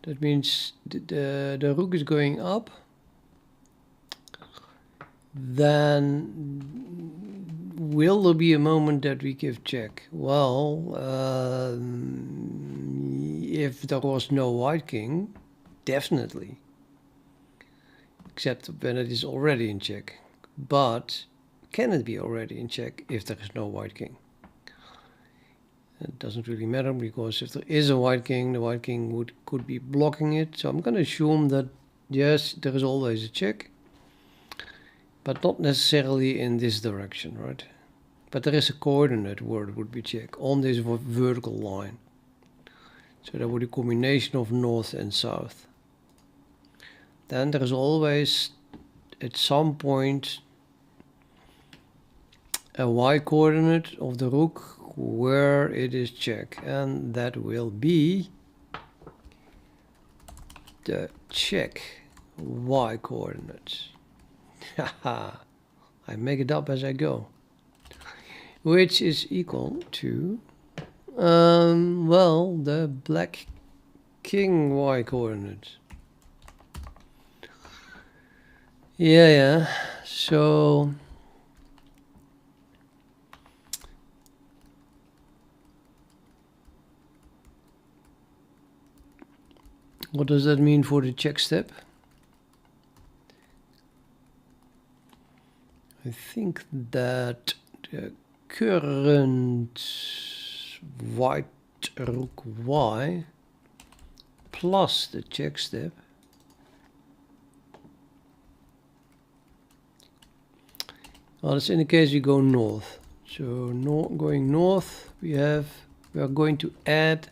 That means the rook is going up. Then will there be a moment that we give check? Well, if there was no white king, definitely. Except when it is already in check. But can it be already in check if there is no white king? It doesn't really matter, because if there is a white king, the white king could be blocking it. So I'm going to assume that yes, there is always a check. But not necessarily in this direction, right? But there is a coordinate where it would be check on this vertical line. So that would be a combination of north and south. Then there is always at some point a y coordinate of the rook where it is check. And that will be the check y coordinate. Haha, I make it up as I go. Which is equal to, well, the black king y coordinate. Yeah, so what does that mean for the check step? I think that the current white rook y plus the check step well, it's in the case we go north. So going north, we are going to add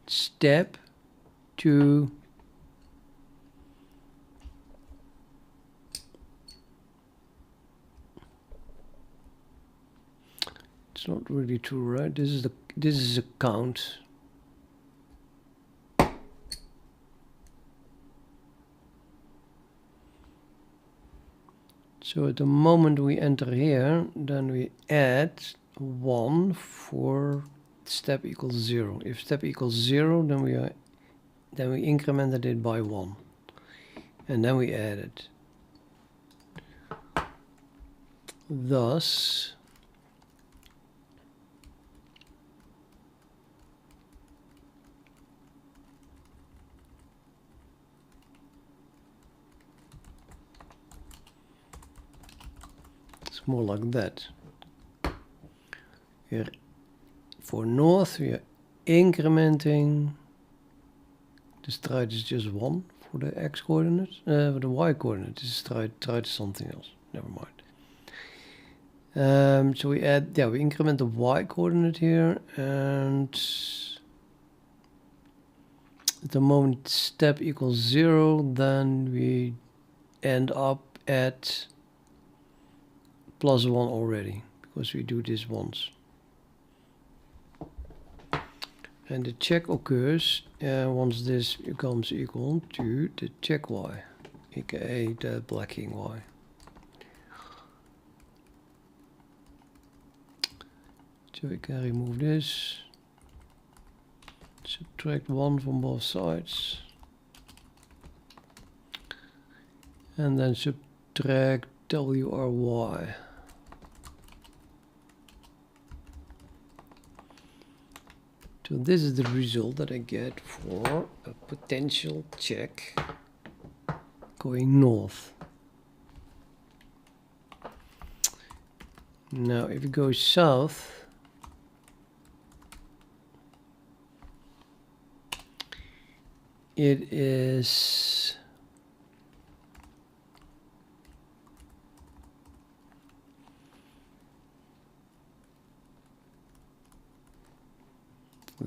step to it's not really true, right? This is a count. So at the moment we enter here, then we add 1 for step equals 0. If step equals 0, then we incremented it by 1, and then we add it. Thus, it's more like that. Here, for north, we are incrementing. The stride is just 1 for the x coordinate. For the y coordinate, this stride is something else. Never mind. So we add, we increment the y coordinate here, and at the moment step equals 0, then we end up at +1 already, because we do this once. And the check occurs once this becomes equal to the check y, aka the blacking y. So we can remove this, subtract 1 from both sides, and then subtract WRY. So this is the result that I get for a potential check going north. Now if we go south, it is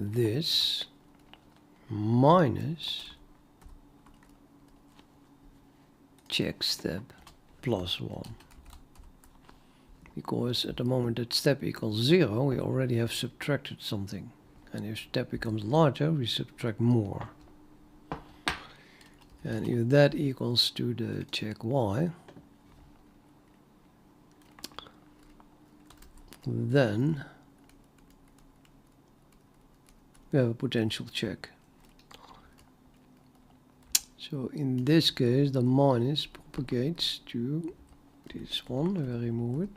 this minus check step +1. Because at the moment that step equals 0, we already have subtracted something. And if step becomes larger, we subtract more. And if that equals to the check y, then we have a potential check. So in this case, the minus propagates to this one. I will remove it.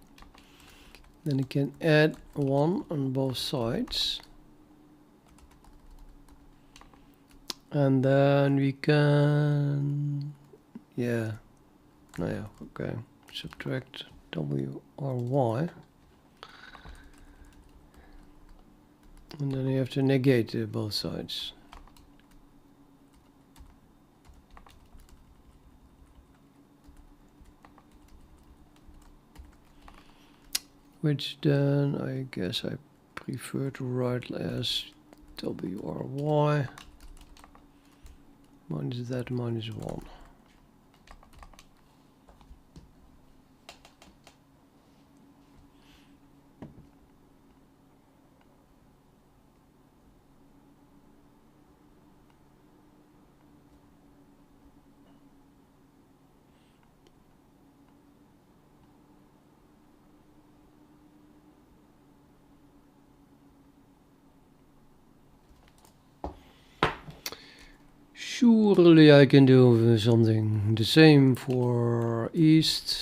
Then you can add 1 on both sides. And then we can, okay, subtract W or Y. And then you have to negate both sides. Which then I guess I prefer to write as WRY minus that minus 1. Surely I can do something the same for east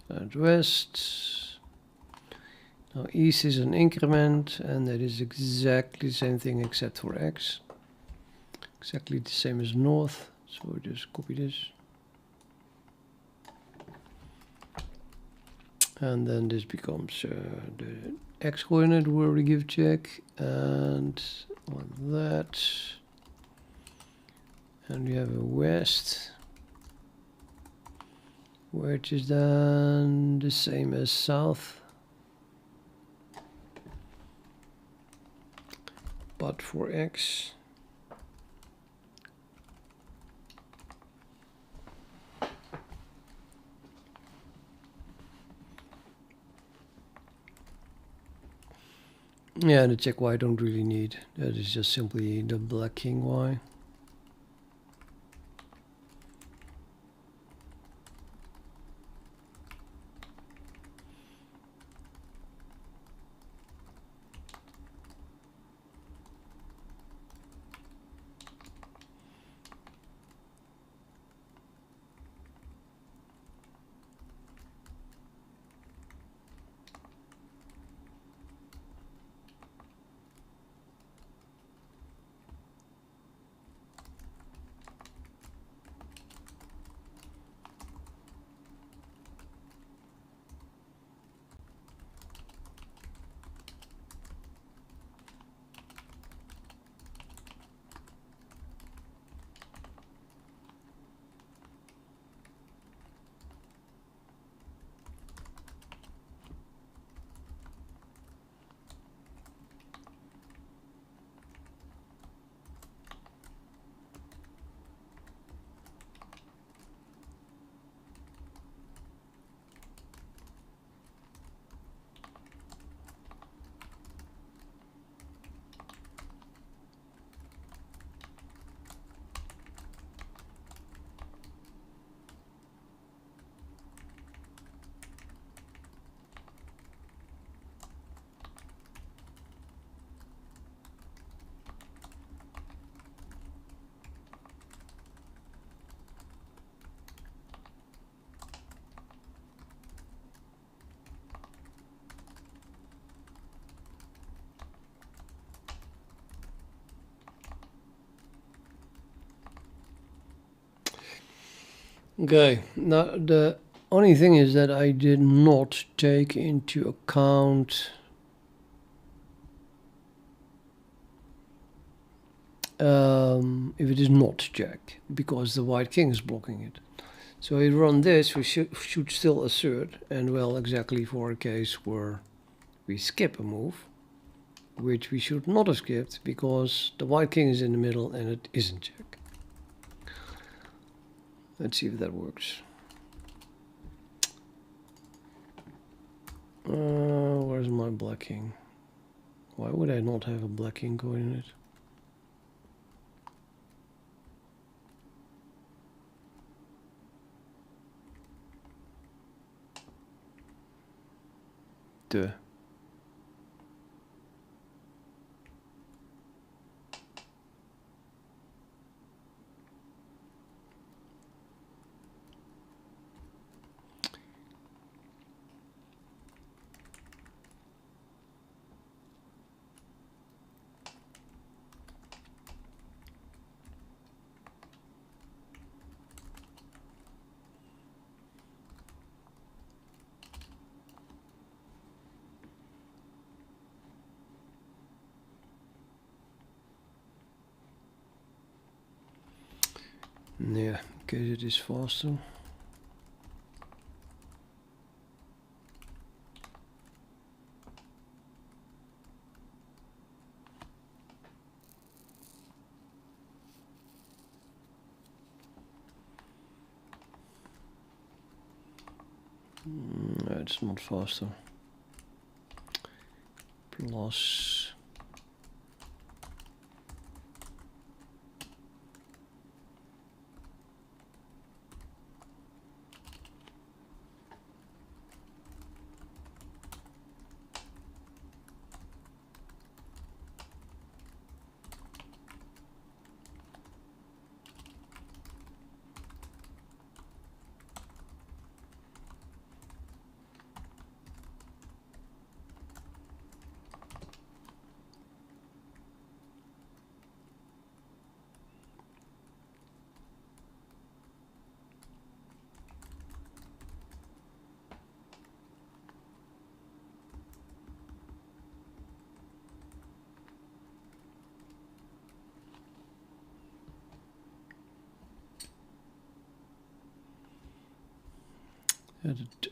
and west. Now east is an increment, and that is exactly the same thing except for x. Exactly the same as north, so just copy this. And then this becomes the x coordinate where we give check, and on that. And we have a west, which is then the same as south, but for x. Yeah, the check y I don't really need. That is just simply the black king y. Okay, now the only thing is that I did not take into account if it is not checked, because the white king is blocking it. So we run this, we should still assert, and well, exactly for a case where we skip a move, which we should not have skipped, because the white king is in the middle and it isn't checked. Let's see if that works. Where's my black king? Why would I not have a black king coordinate? Duh. Yeah, in case it is faster. It's not faster. Plus.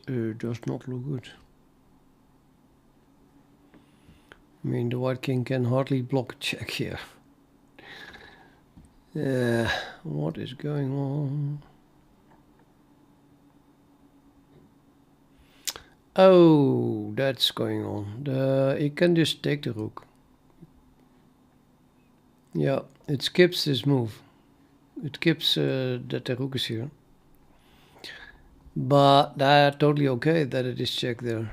It does not look good. I mean, the white king can hardly block a check here. What is going on? Oh, that's going on. It can just take the rook. Yeah, it skips this move. It skips that the rook is here. But that's totally okay that it is checked there.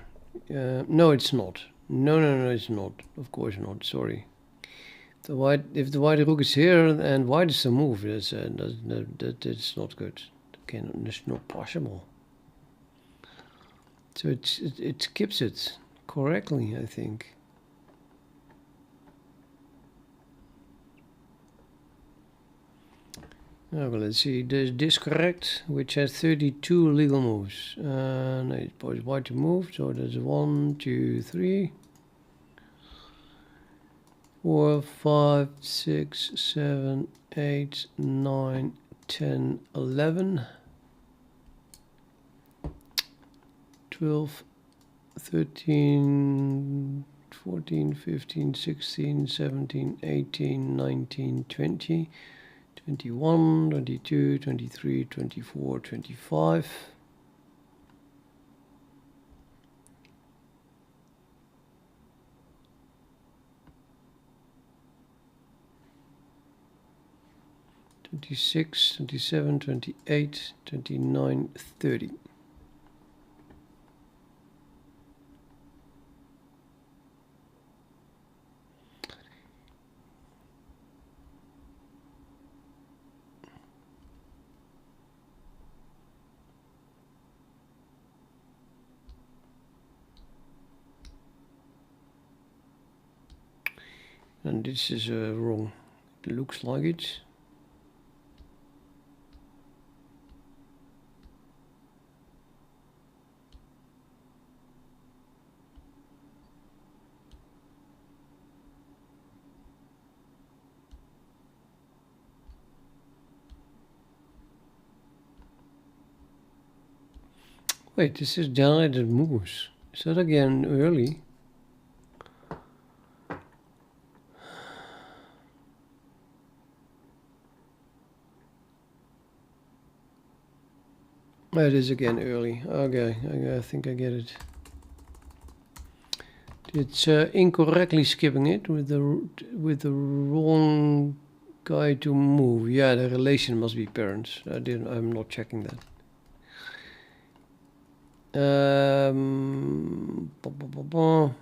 No, it's not. No, it's not. Of course not. Sorry. If the white rook is here and white is a move, that's not good. It's not possible. So it skips it correctly, I think. Well, let's see. There's this correct, which has 32 legal moves. And it was white to move, so there's 1, 2, 3, 4, 5, 6, 7, 8, 9, 10, 11, 12, 13, 14, 15, 16, 17, 18, 19, 20, 21, 22, 23, 24, 25. Twenty-six, 27, 28, 29, 30. And this is wrong. It looks like it. Wait, this is generated moves. Is that again early? Oh, it is again early. Okay, I think I get it. It's incorrectly skipping it with the wrong guy to move. Yeah, the relation must be parents. I'm not checking that. Ba, ba, ba, ba.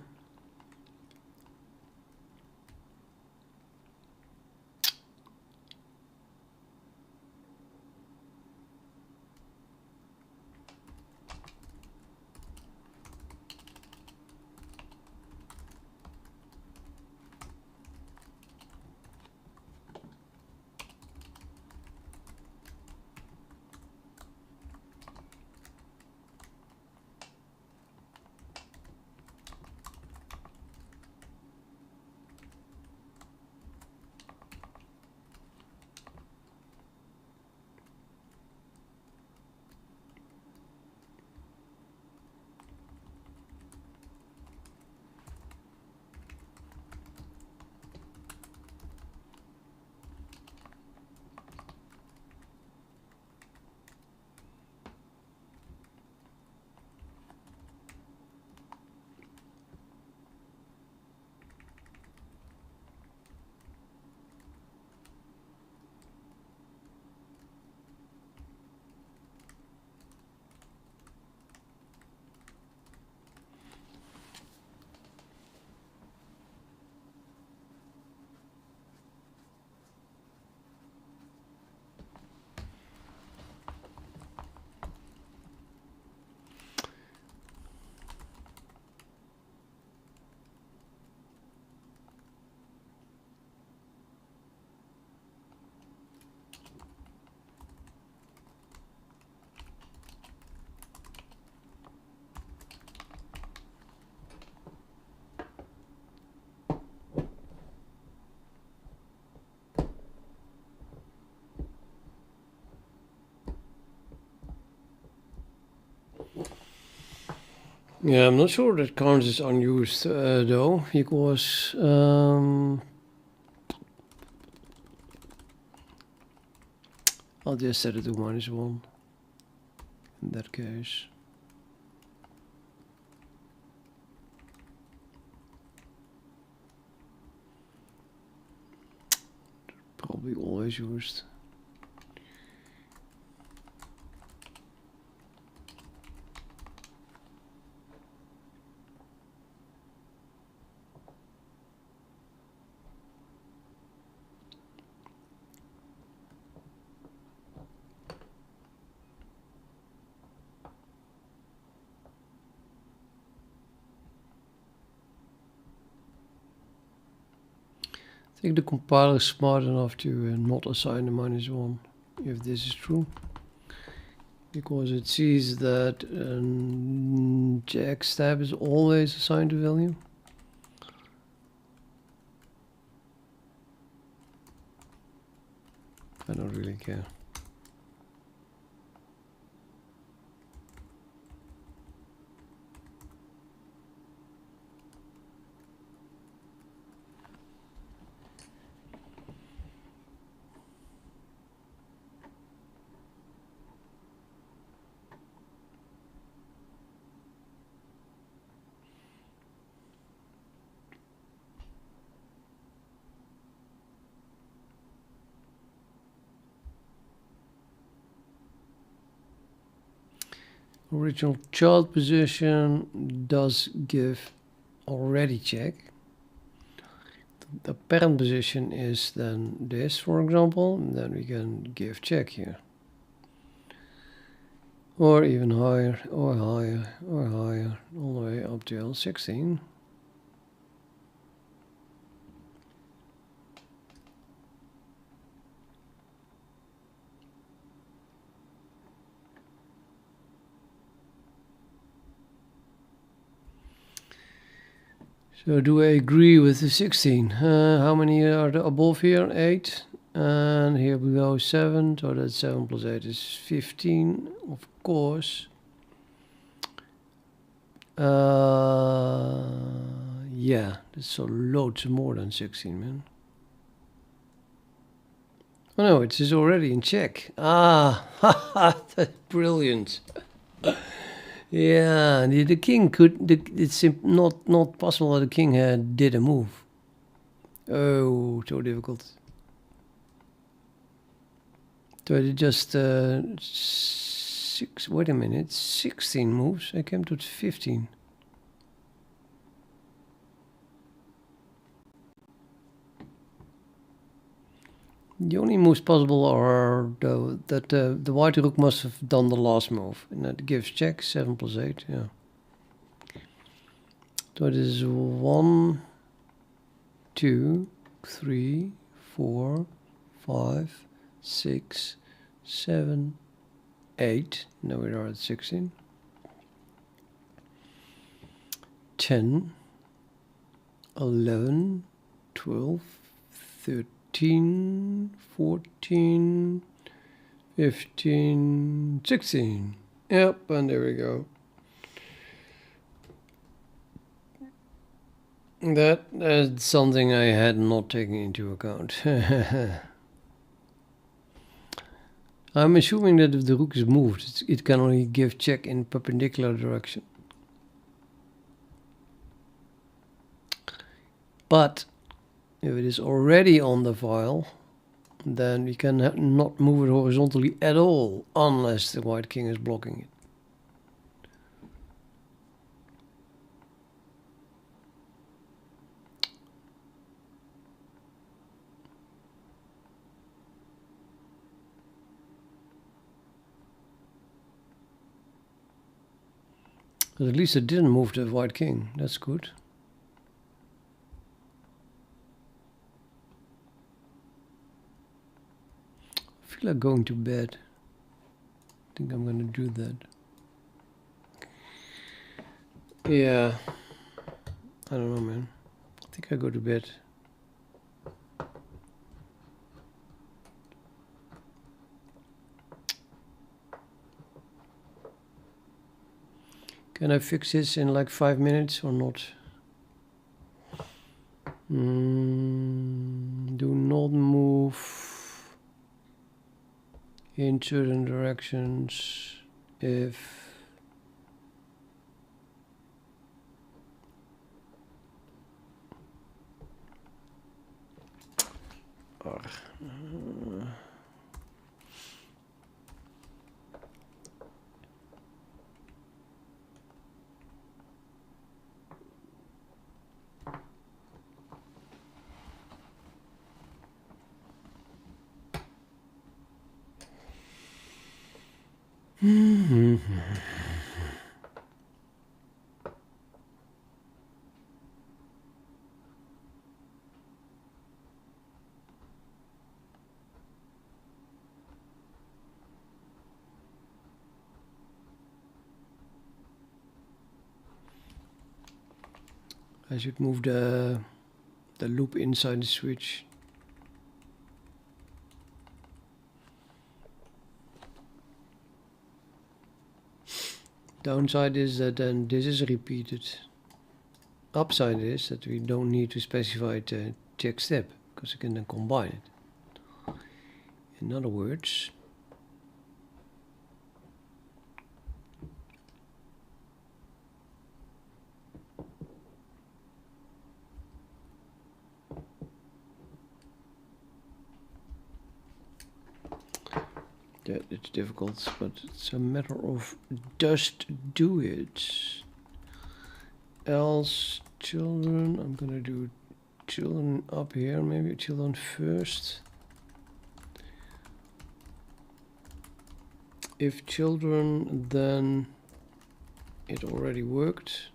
Yeah, I'm not sure that counts as unused though, because I'll just set it to -1 in that case. Probably always used. I think the compiler is smart enough to not assign the -1 if this is true, because it sees that jack stab is always assigned to value. I don't really care. Original child position does give already check. The parent position is then this, for example, and then we can give check here. Or even higher, or higher, or higher, all the way up to L16. So do I agree with the 16? How many are there above here? 8. And here we go 7. So that's 7 plus 8 is 15, of course. Yeah, that's so loads more than 16, man. Oh no, it is already in check. Ah, that's brilliant. Yeah, the king could. It's not possible that the king did a move. Oh, so difficult. So I did just six. Wait a minute, 16 moves. I came to 15. The only moves possible are that the white rook must have done the last move, and that gives check 7 plus 8. Yeah. So it is 1, 2, 3, 4, 5, 6, 7, 8. Now we are at 16. 10, 11, 12, 13, 14, 15, 16. Yep, and there we go. That's something I had not taken into account. I'm assuming that if the rook is moved, it can only give check in perpendicular direction. But if it is already on the file, then we can not move it horizontally at all, unless the white king is blocking it. But at least it didn't move the white king. That's good. I feel like going to bed. I think I'm gonna do that. Yeah. I don't know, man. I think I go to bed. Can I fix this in like 5 minutes or not? Do not move in certain directions if I should move the loop inside the switch. Downside is that then this is repeated. Upside is that we don't need to specify the check step because we can then combine it. In other words, yeah, it's difficult, but it's a matter of just do it. Else children, I'm gonna do children up here, maybe children first. If children, then it already worked.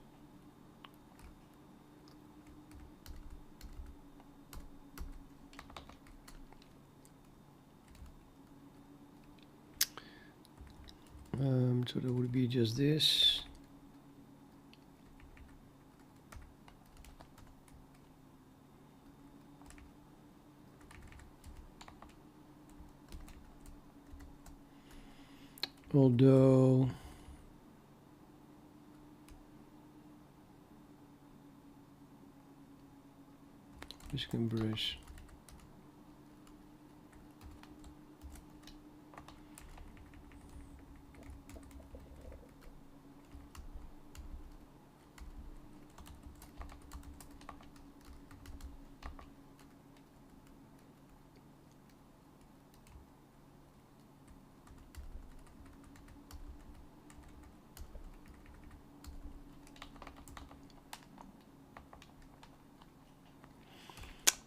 So that would be just this. Although Skin brush.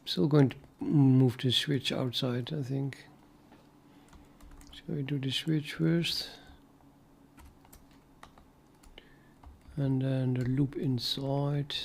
Still going to move the switch outside, I think. Shall we do the switch first? And then the loop inside.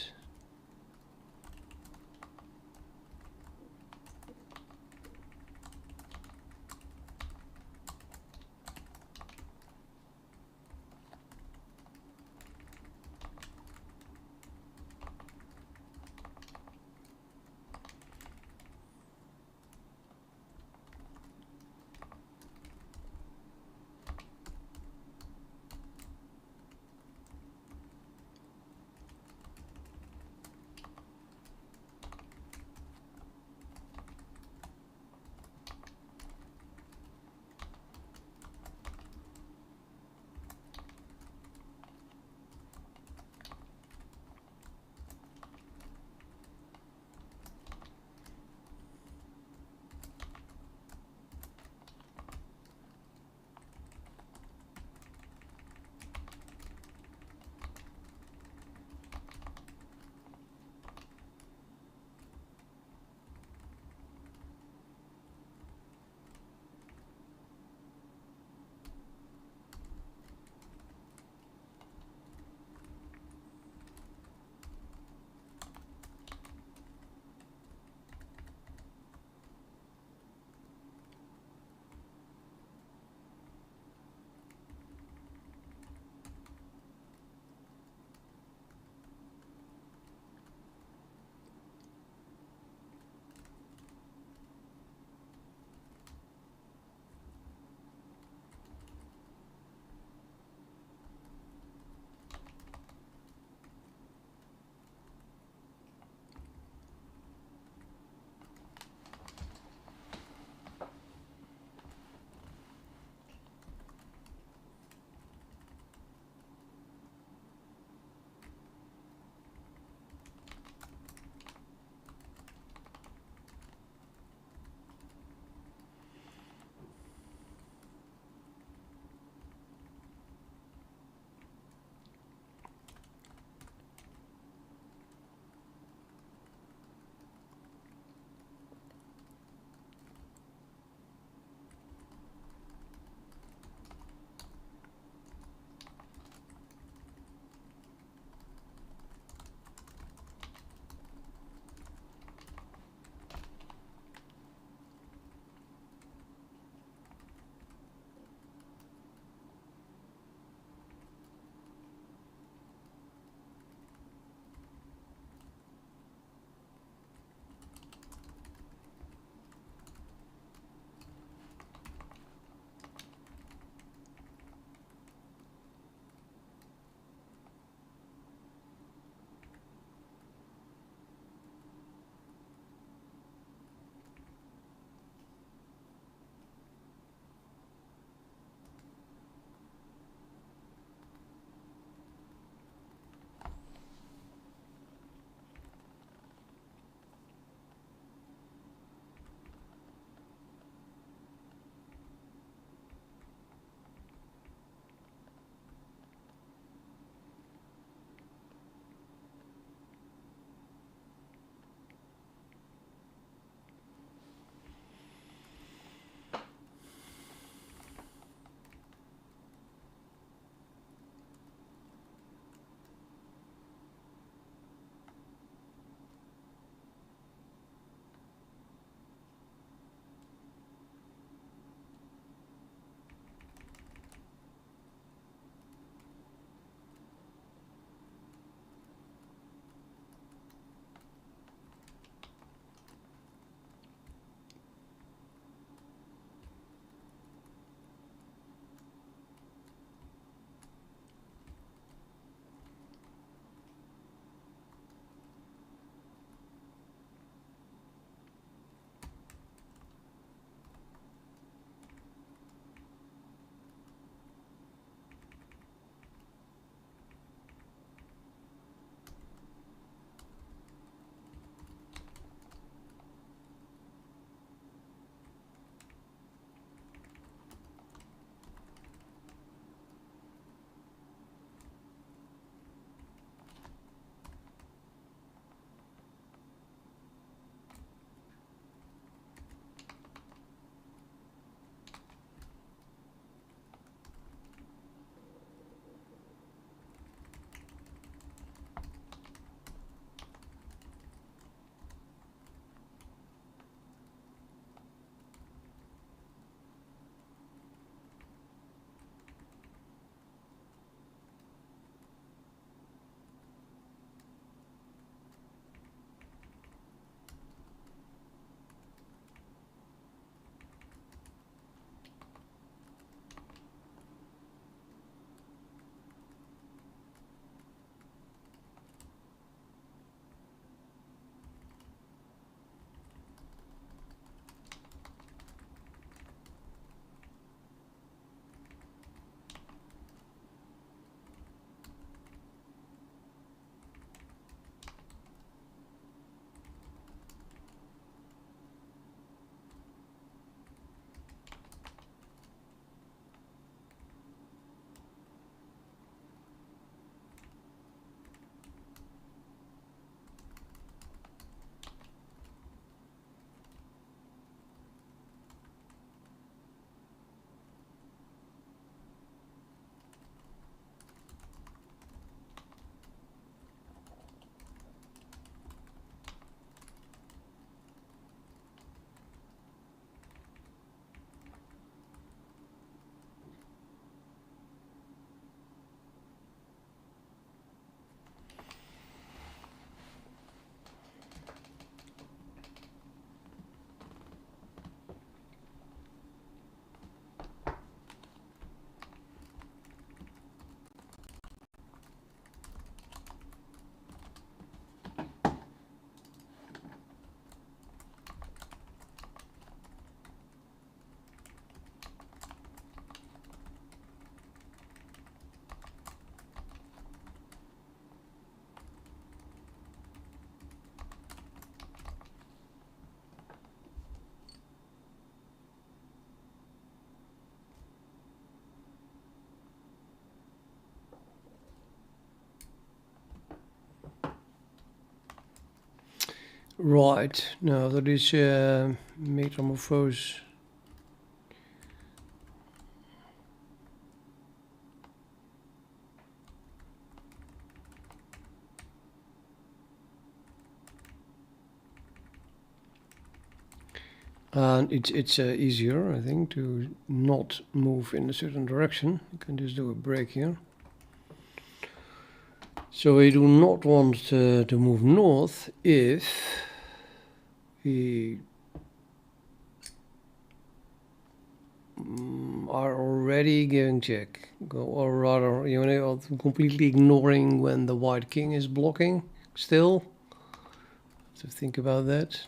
Right, now that is metamorphose. And it's easier, I think, to not move in a certain direction. You can just do a break here. So we do not want to move north if we are already giving check, or rather, you know, completely ignoring when the white king is blocking. Still, to think about that.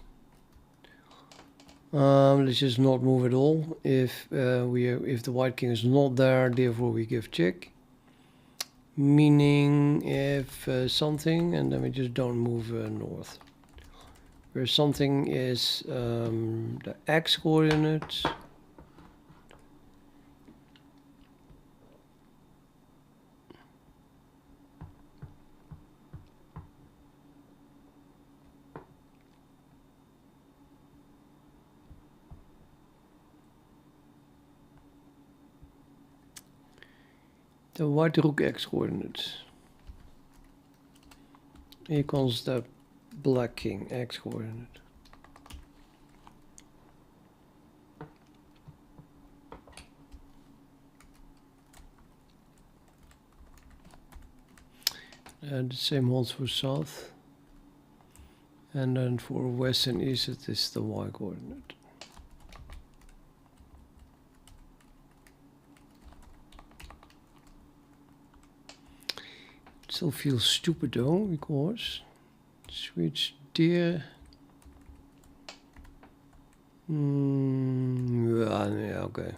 Let's just not move at all. If if the white king is not there, therefore we give check. Meaning if something, and then we just don't move north. Where something is the x coordinate. The white rook x coordinates equals the black king x coordinate. And the same holds for south. And then for west and east it is the y coordinate. Still feels stupid though, because switch deer. Yeah, okay.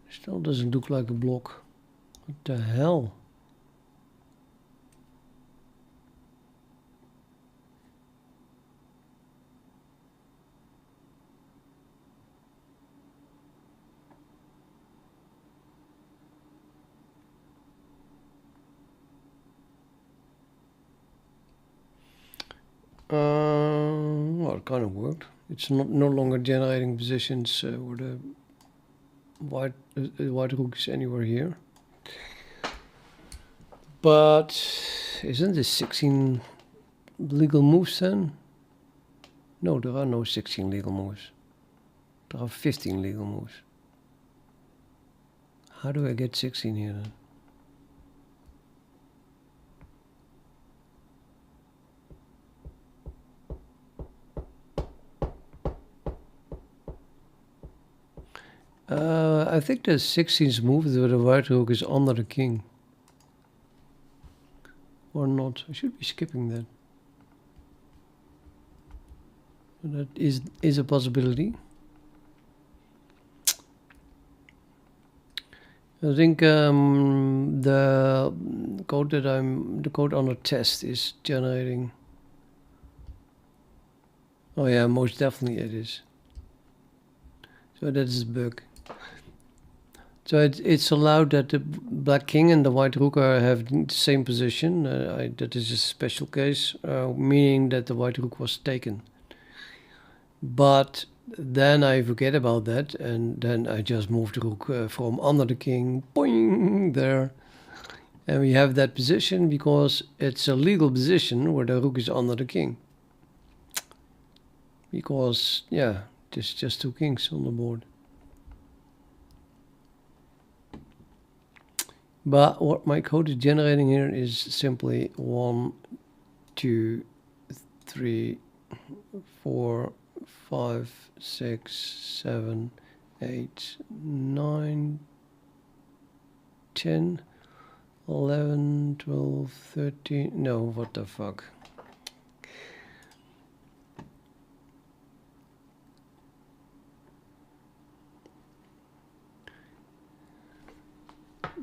Still doesn't look like a block. What the hell? Well, it kind of worked. It's no longer generating positions where the white rook is anywhere here. But isn't this 16 legal moves then? No, there are no 16 legal moves. There are 15 legal moves. How do I get 16 here then? I think the 16th move where the white rook is under the king. Or not. I should be skipping that. That is a possibility. I think the code on the test is generating. Oh yeah, most definitely it is. So that is a bug. So it's allowed that the black king and the white rook have the same position. That is a special case, meaning that the white rook was taken. But then I forget about that, and then I just move the rook from under the king, boing, there. And we have that position because it's a legal position where the rook is under the king. Because, yeah, there's just two kings on the board. But what my code is generating here is simply 1, 2, 3, 4, 5, 6, 7, 8, 9, 10, 11, 12, 13. No, what the fuck?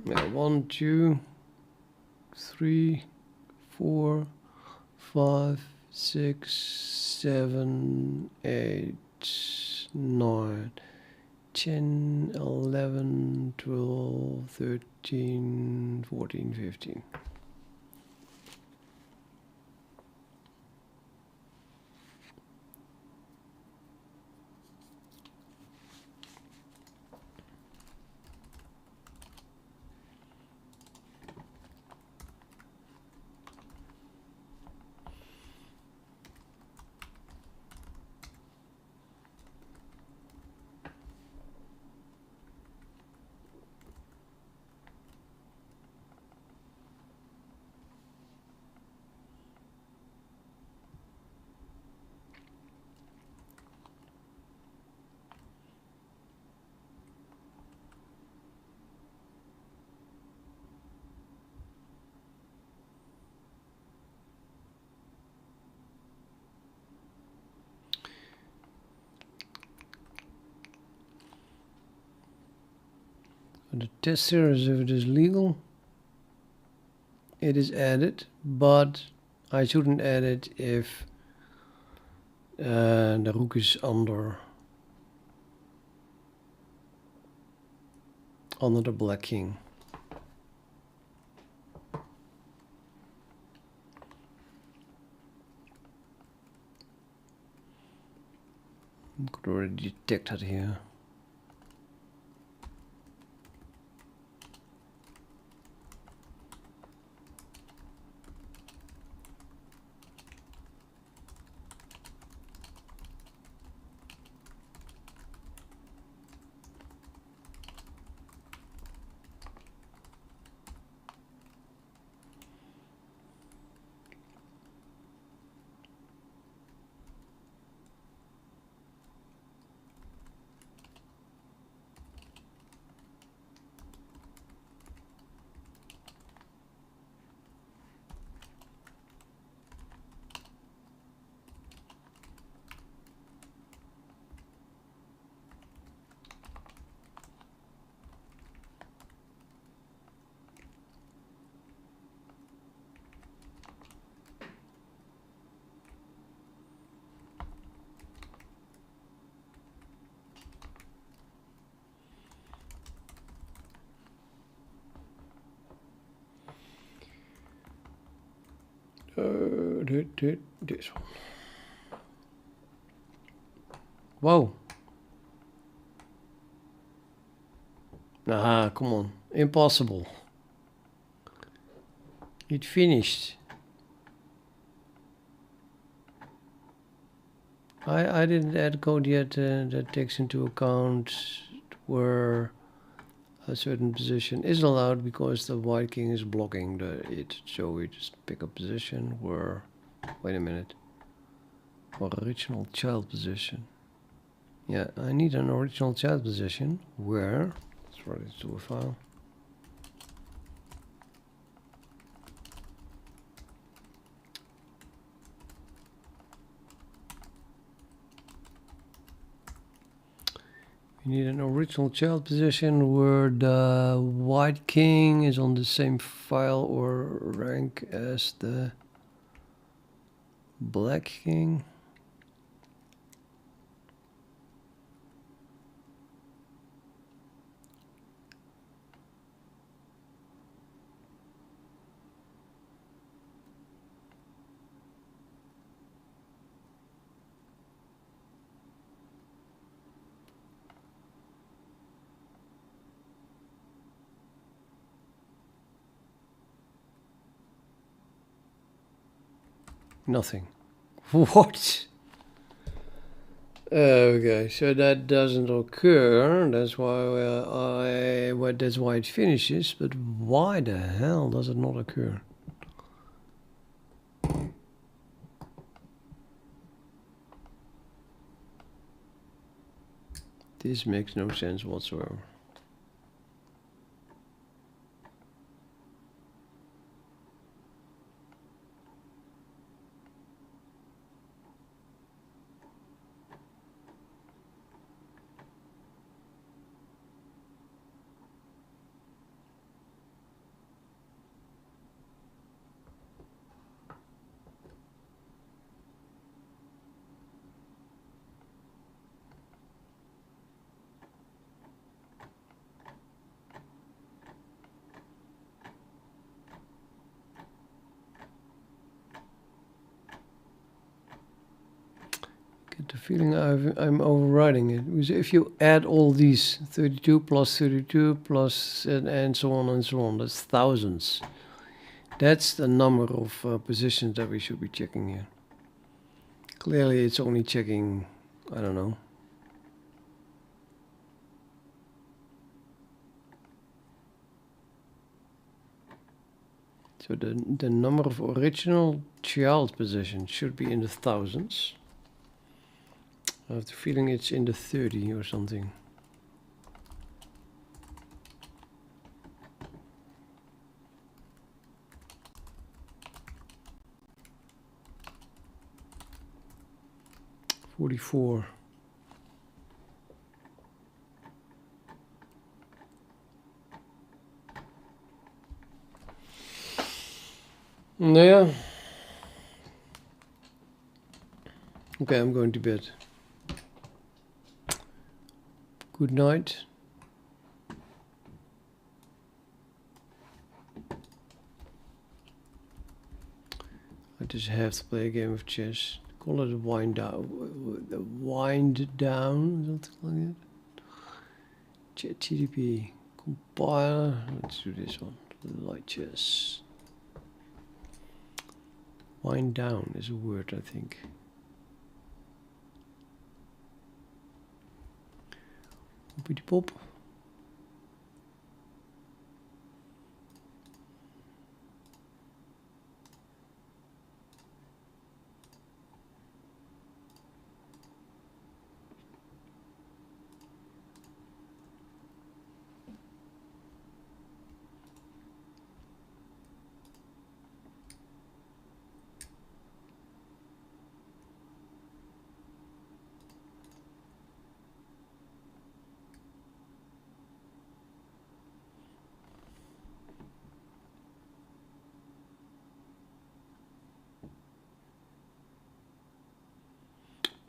Yeah, 1, 2, 3, 4, 5, 6, 7, 8, 9, 10, 11, 12, 13, 14, 15. The test series, if it is legal, it is added, but I shouldn't add it if the rook is under the black king. I could already detect that here. This one. Whoa. Nah, come on. Impossible. It finished. I didn't add code yet that takes into account where a certain position is allowed because the white king is blocking it. So we just pick a position where, wait a minute, for original child position. Yeah, I need an original child position where, let's write it to a file. You need an original child position where the white king is on the same file or rank as the black king. Nothing. What? Okay, so that doesn't occur. That's why that's why it finishes. But why the hell does it not occur? This makes no sense whatsoever. the feeling I'm overriding it. Because if you add all these 32 plus 32 plus and so on, that's thousands. That's the number of positions that we should be checking here. Clearly it's only checking, I don't know. So the number of original child positions should be in the thousands. I have the feeling it's in the 30 or something. $44. Yeah. Okay, I'm going to bed. Good night. I just have to play a game of chess. Call it a wind down. Wind down, something like that. ChatGPT compiler. Let's do this one. Light chess. Wind down is a word, I think. Poppity pop.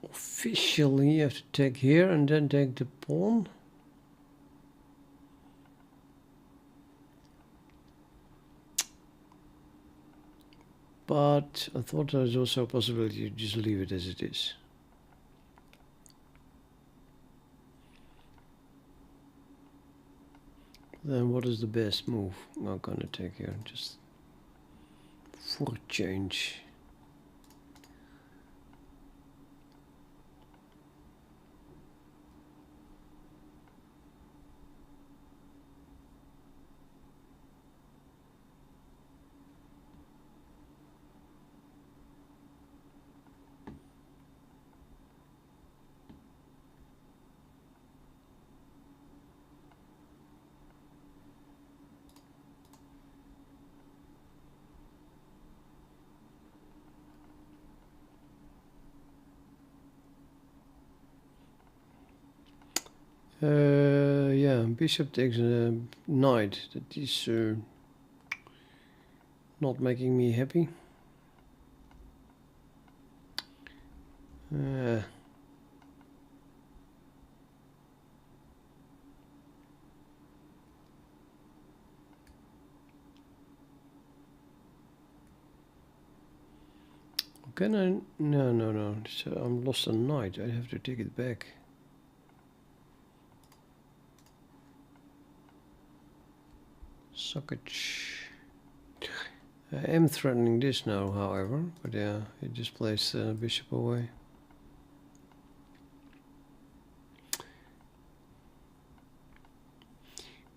Officially, you have to take here and then take the pawn. But I thought there was also a possibility to just leave it as it is. Then what is the best move I'm gonna take here? Just for a change. Yeah, bishop takes a knight. That is not making me happy. Can I? No. So I'm lost a knight. I have to take it back. Suckage. I am threatening this now, however, but yeah, it just plays the bishop away.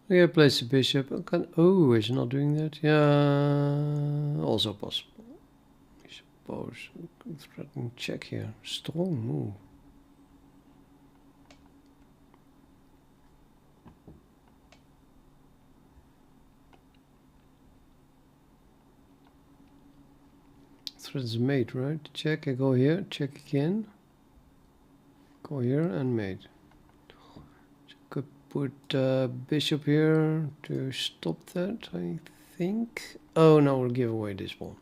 Yeah, plays the bishop. Oh, it's not doing that. Yeah, also possible. I suppose. Threatening check here. Strong move. Threat's mate, right? Check, I go here, check again. Go here and mate. Could put bishop here to stop that, I think. Oh no, we'll give away this one.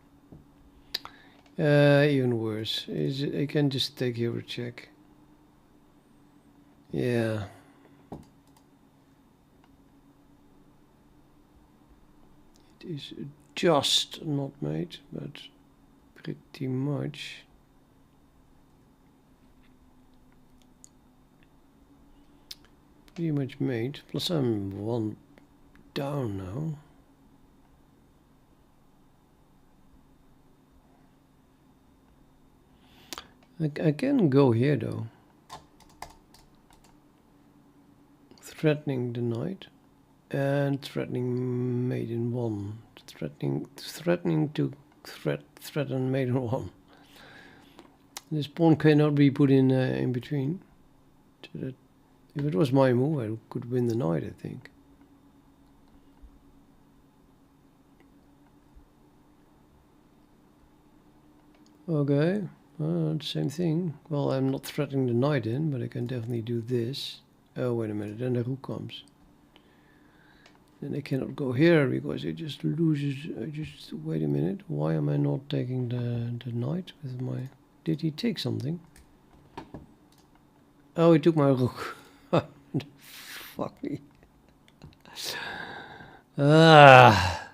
Even worse. I can just take here a check. Yeah. It is just not made, but pretty much. pretty much made. Plus I'm one down now. I can go here though. Threatening the knight and threatening mate in 1. Threatening to threaten mate in 1. This pawn cannot be put in between. So that if it was my move, I could win the knight, I think. Okay, same thing. Well, I'm not threatening the knight in, but I can definitely do this. Oh, wait a minute, then the rook comes. Then I cannot go here because it just loses. Wait a minute, why am I not taking the knight with my... Did he take something? Oh, he took my rook. Fuck me. Ah.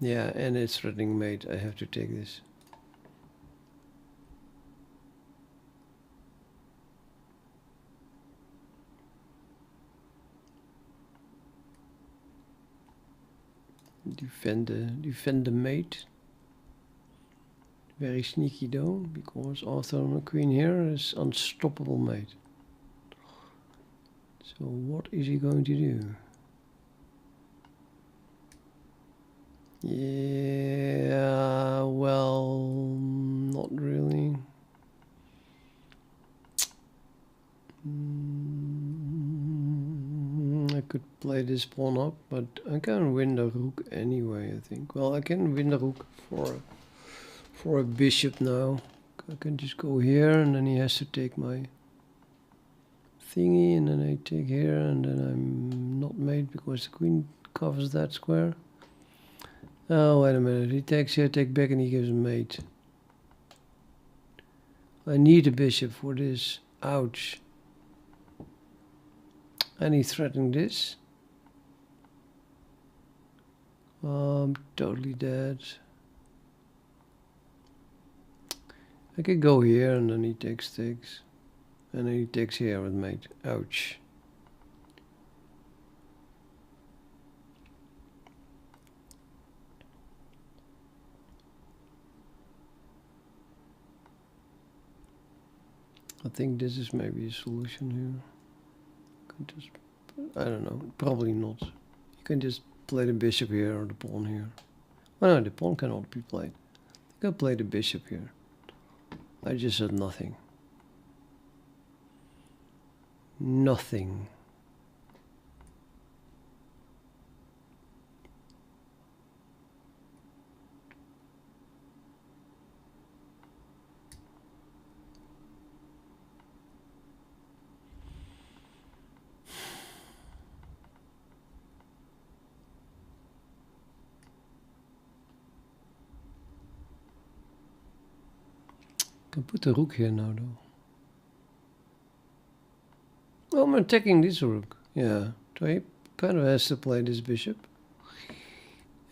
Yeah, and it's threatening mate. I have to take this. Defend the mate. Very sneaky though, because after the queen here is unstoppable mate. So what is he going to do? Yeah, well, not really. I could play this pawn up, but I can win the rook anyway, I think. Well, I can win the rook for a bishop now. I can just go here, and then he has to take my thingy, and then I take here, and then I'm not mate because the queen covers that square. Oh, wait a minute. He takes here, take back, and he gives a mate. I need a bishop for this. Ouch. And he's threatening this. I'm totally dead. I could go here and then he takes. And then he takes here with mate. Ouch. I think this is maybe a solution here. Just, I don't know, probably not. You can just play the bishop here or the pawn here. Oh no, the pawn cannot be played. You can play the bishop here. I just said nothing. Nothing. Can put the rook here now though. Oh, I'm attacking this rook. Yeah, so he kind of has to play this bishop.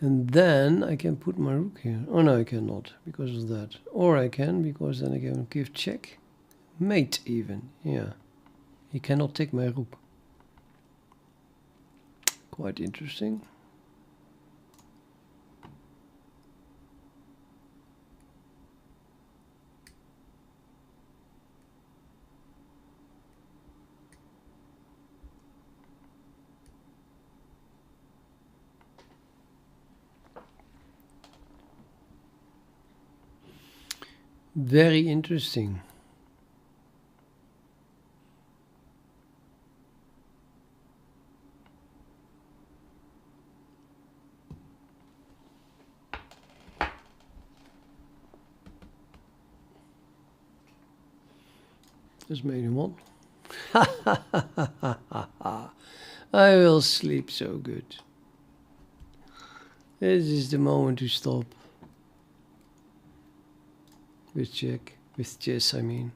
And then I can put my rook here. Oh no, I cannot because of that. Or I can because then I can give check. Mate even, yeah. He cannot take my rook. Quite interesting. Very interesting. Just made him one. I will sleep so good. This is the moment to stop. With check, with chess I mean.